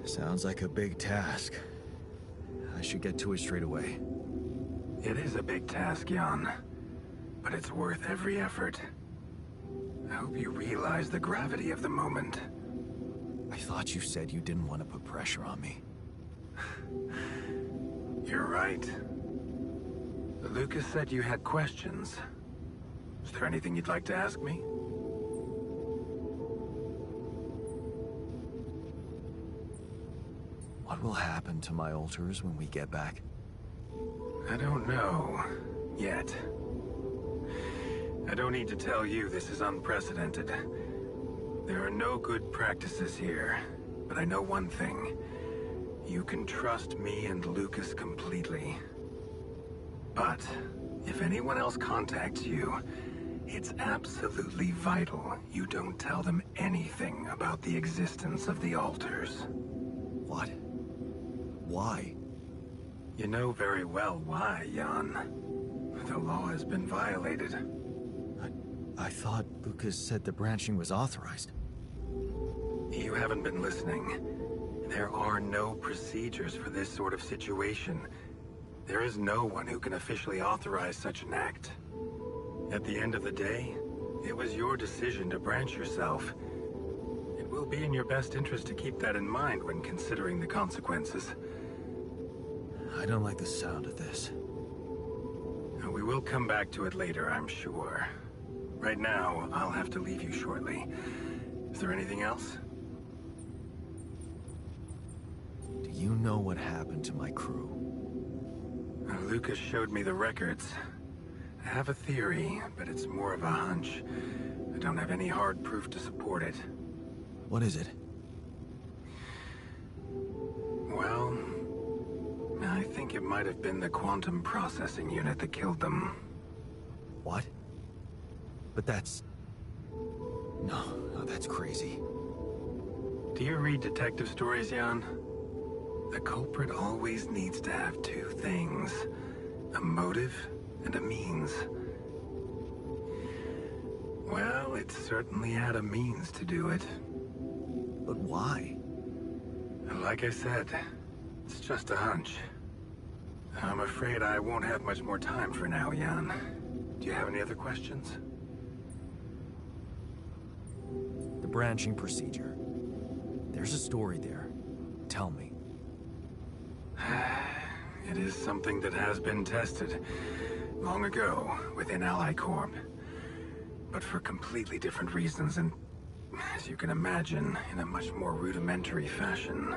Sounds like a big task. I should get to it straight away. It is a big task, Jan. But it's worth every effort. I hope you realize the gravity of the moment. I thought you said you didn't want to put pressure on me. You're right. Lucas said you had questions. Is there anything you'd like to ask me? What will happen to my altars when we get back? I don't know. Yet. I don't need to tell you this is unprecedented. There are no good practices here, but I know one thing. You can trust me and Lucas completely. But if anyone else contacts you, it's absolutely vital you don't tell them anything about the existence of the altars. What? Why? You know very well why, Jan. The law has been violated. I thought Lucas said the branching was authorized. You haven't been listening. There are no procedures for this sort of situation. There is no one who can officially authorize such an act. At the end of the day, it was your decision to branch yourself. It will be in your best interest to keep that in mind when considering the consequences. I don't like the sound of this. We will come back to it later, I'm sure. Right now, I'll have to leave you shortly. Is there anything else? Do you know what happened to my crew? Lucas showed me the records. I have a theory, but it's more of a hunch. I don't have any hard proof to support it. What is it? Well, I think it might have been the quantum processing unit that killed them. What? But that's... No, that's crazy. Do you read detective stories, Jan? The culprit always needs to have two things. A motive and a means. Well, it certainly had a means to do it. But why? Like I said, it's just a hunch. I'm afraid I won't have much more time for now, Jan. Do you have any other questions? The branching procedure. There's a story there. Tell me. It is something that has been tested long ago within Ally Corp. But for completely different reasons and, as you can imagine, in a much more rudimentary fashion.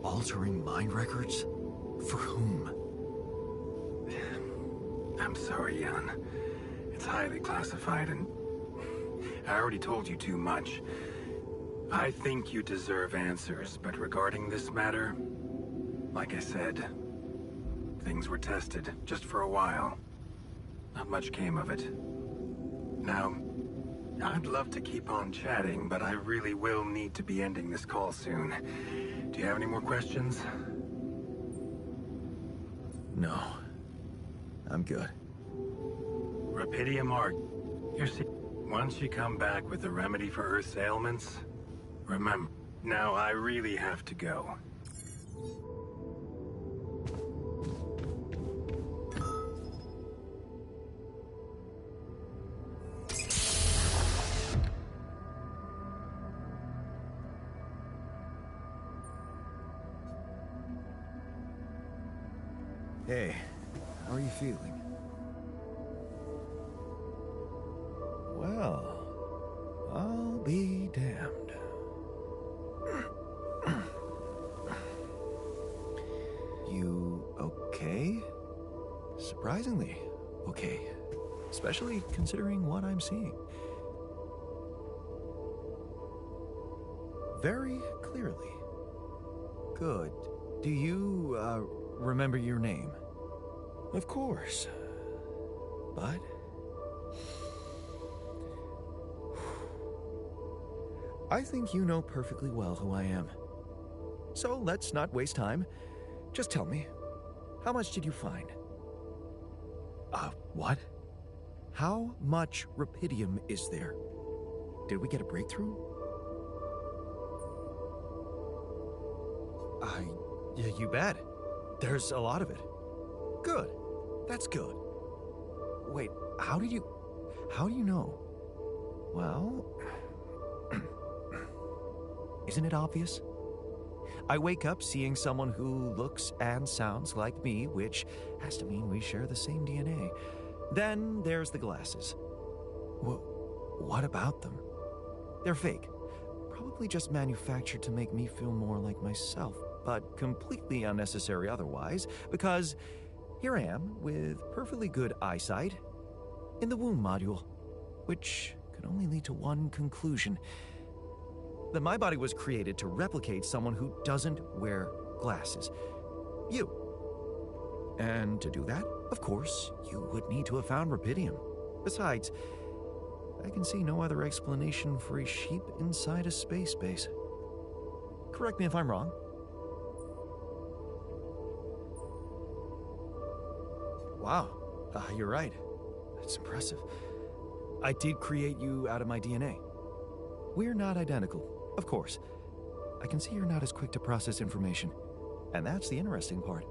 Altering mind records? For whom? I'm sorry, Jan. It's highly classified and I already told you too much. I think you deserve answers, but regarding this matter, like I said, things were tested just for a while. Not much came of it. Now, I'd love to keep on chatting, but I really will need to be ending this call soon. Do you have any more questions? No. I'm good. Rupidium Ark, once you come back with a remedy for Earth's ailments, remember, now I really have to go. Hey, how are you feeling? Well, I'll be damned. You okay? Surprisingly okay. Especially considering what I'm seeing. Very clearly. Good. Do you, remember your name? Of course. But... I think you know perfectly well who I am. So let's not waste time. Just tell me, how much did you find? What? How much rupidium is there? Did we get a breakthrough? Yeah, you bet. There's a lot of it. Good. That's good. Wait, how do you know? Well, isn't it obvious? I wake up seeing someone who looks and sounds like me, which has to mean we share the same DNA. Then there's the glasses. What about them? They're fake. Probably just manufactured to make me feel more like myself, but completely unnecessary otherwise, because here I am with perfectly good eyesight in the womb module, which can only lead to one conclusion: that my body was created to replicate someone who doesn't wear glasses. You. And to do that, of course, you would need to have found rupidium. Besides, I can see no other explanation for a sheep inside a space base. Correct me if I'm wrong. Wow, you're right. That's impressive. I did create you out of my DNA. We're not identical, of course. I can see you're not as quick to process information, and that's the interesting part.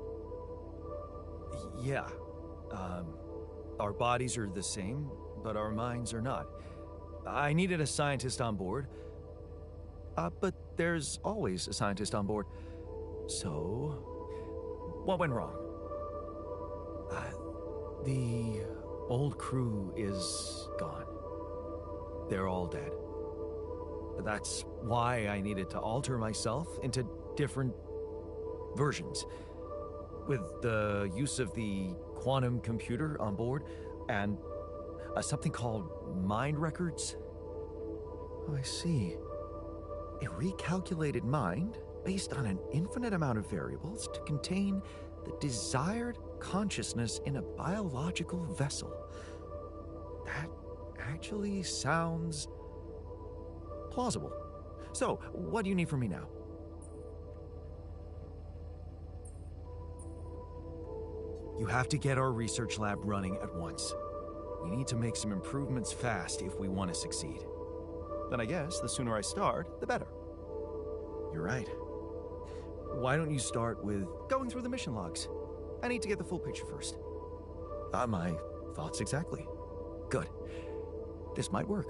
Yeah, our bodies are the same, but our minds are not. I needed a scientist on board, but there's always a scientist on board. So, what went wrong? The old crew is gone. They're all dead. That's why I needed to alter myself into different versions. With the use of the quantum computer on board and something called mind records. Oh, I see. A recalculated mind based on an infinite amount of variables to contain the desired consciousness in a biological vessel. That actually sounds plausible. So, what do you need from me now? You have to get our research lab running at once. We need to make some improvements fast if we want to succeed. Then I guess the sooner I start, the better. You're right. Why don't you start with going through the mission logs? I need to get the full picture first. My thoughts exactly. Good. This might work.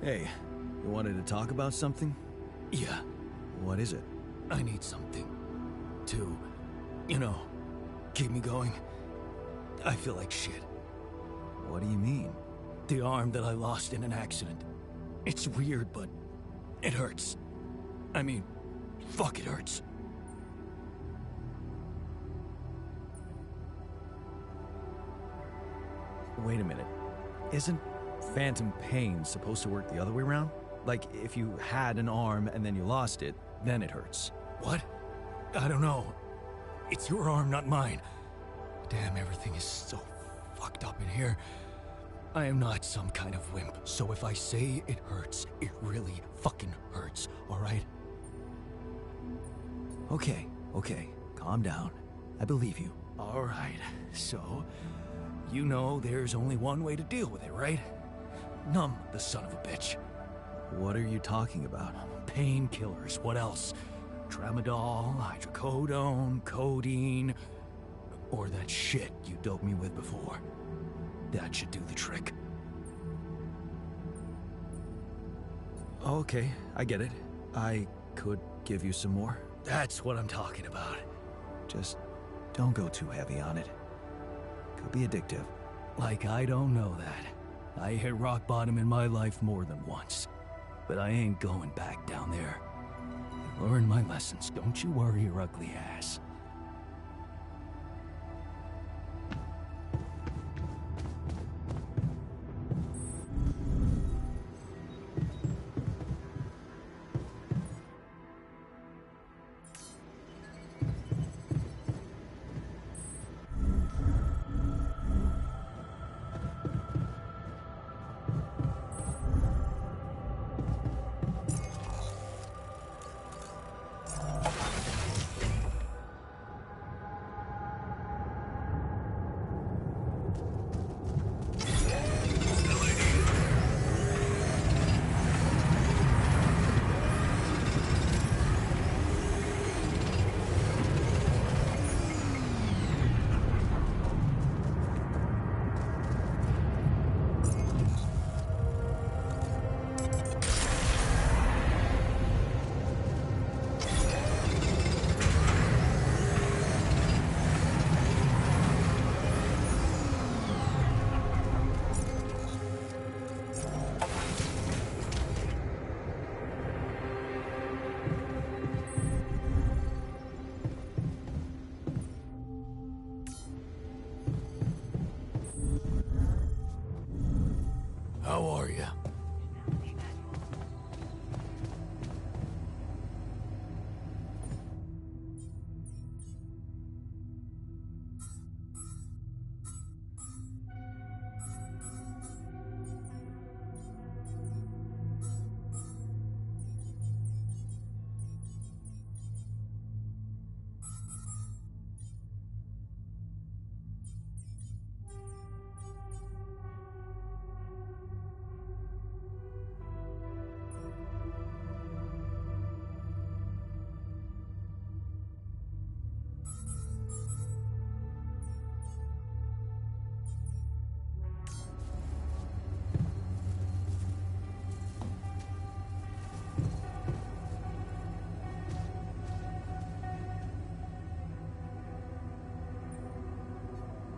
Hey, you wanted to talk about something? Yeah. What is it? I need something to, you know, keep me going. I feel like shit. What do you mean? The arm that I lost in an accident. It's weird, but it hurts. I mean, fuck, it hurts. Wait a minute. Isn't phantom pain supposed to work the other way around? Like, if you had an arm and then you lost it, then it hurts. What? I don't know. It's your arm, not mine. Damn, everything is so fucked up in here. I am not some kind of wimp, so if I say it hurts, it really fucking hurts, alright? Okay. Calm down. I believe you. Alright, so, you know there's only one way to deal with it, right? Numb the son of a bitch. What are you talking about? Painkillers, what else? Tramadol, hydrocodone, codeine, or that shit you doped me with before. That should do the trick. Okay, I get it. I could give you some more. That's what I'm talking about. Just don't go too heavy on it. Could be addictive. Like I don't know that. I hit rock bottom in my life more than once. But I ain't going back down there. I learned my lessons, don't you worry your ugly ass. How are you?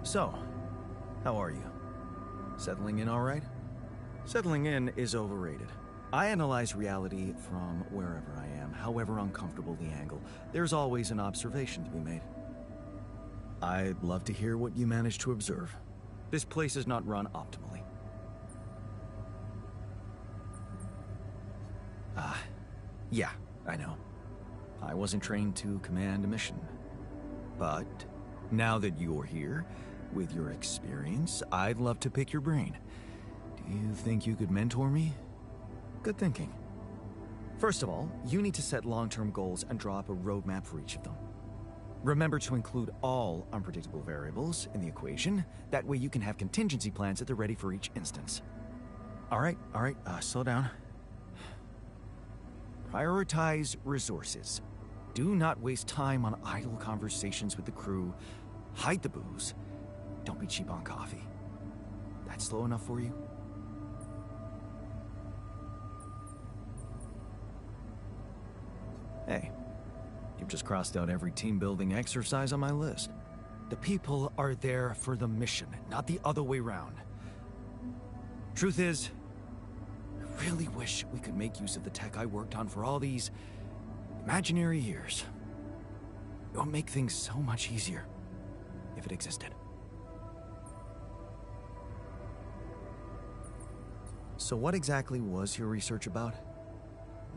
So, how are you? Settling in all right? Settling in is overrated. I analyze reality from wherever I am, however uncomfortable the angle. There's always an observation to be made. I'd love to hear what you managed to observe. This place is not run optimally. Yeah, I know. I wasn't trained to command a mission. But now that you're here, with your experience, I'd love to pick your brain. Do you think you could mentor me? Good thinking. First of all, you need to set long-term goals and draw up a roadmap for each of them. Remember to include all unpredictable variables in the equation. That way you can have contingency plans at the ready for each instance. All right, slow down. Prioritize resources. Do not waste time on idle conversations with the crew. Hide the booze. Don't be cheap on coffee. That slow enough for you? Hey, you've just crossed out every team-building exercise on my list. The people are there for the mission, not the other way round. Truth is, I really wish we could make use of the tech I worked on for all these imaginary years. It would make things so much easier if it existed. So what exactly was your research about?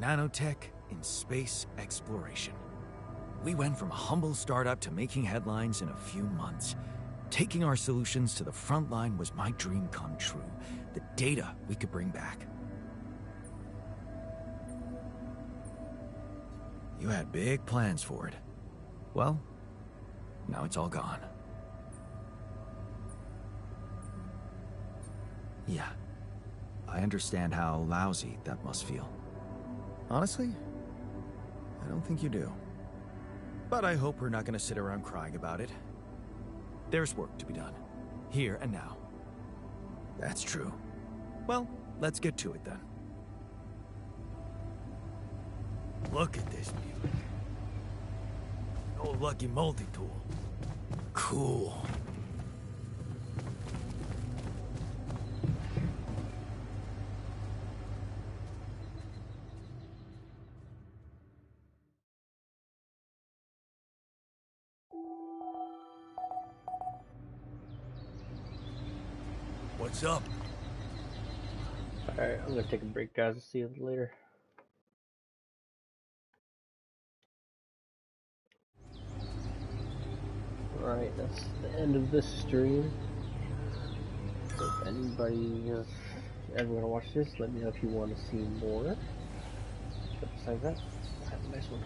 Nanotech in space exploration. We went from a humble startup to making headlines in a few months. Taking our solutions to the front line was my dream come true. The data we could bring back. You had big plans for it. Well, now it's all gone. Yeah, I understand how lousy that must feel. Honestly, I don't think you do. But I hope we're not gonna sit around crying about it. There's work to be done, here and now. That's true. Well, let's get to it then. Look at this beauty. Old Lucky multi-tool. Cool. What's up? Alright, I'm gonna take a break, guys. I'll see you later. Alright, that's the end of this stream. If anybody is ever gonna watch this, let me know if you want to see more. But besides that, have a nice one.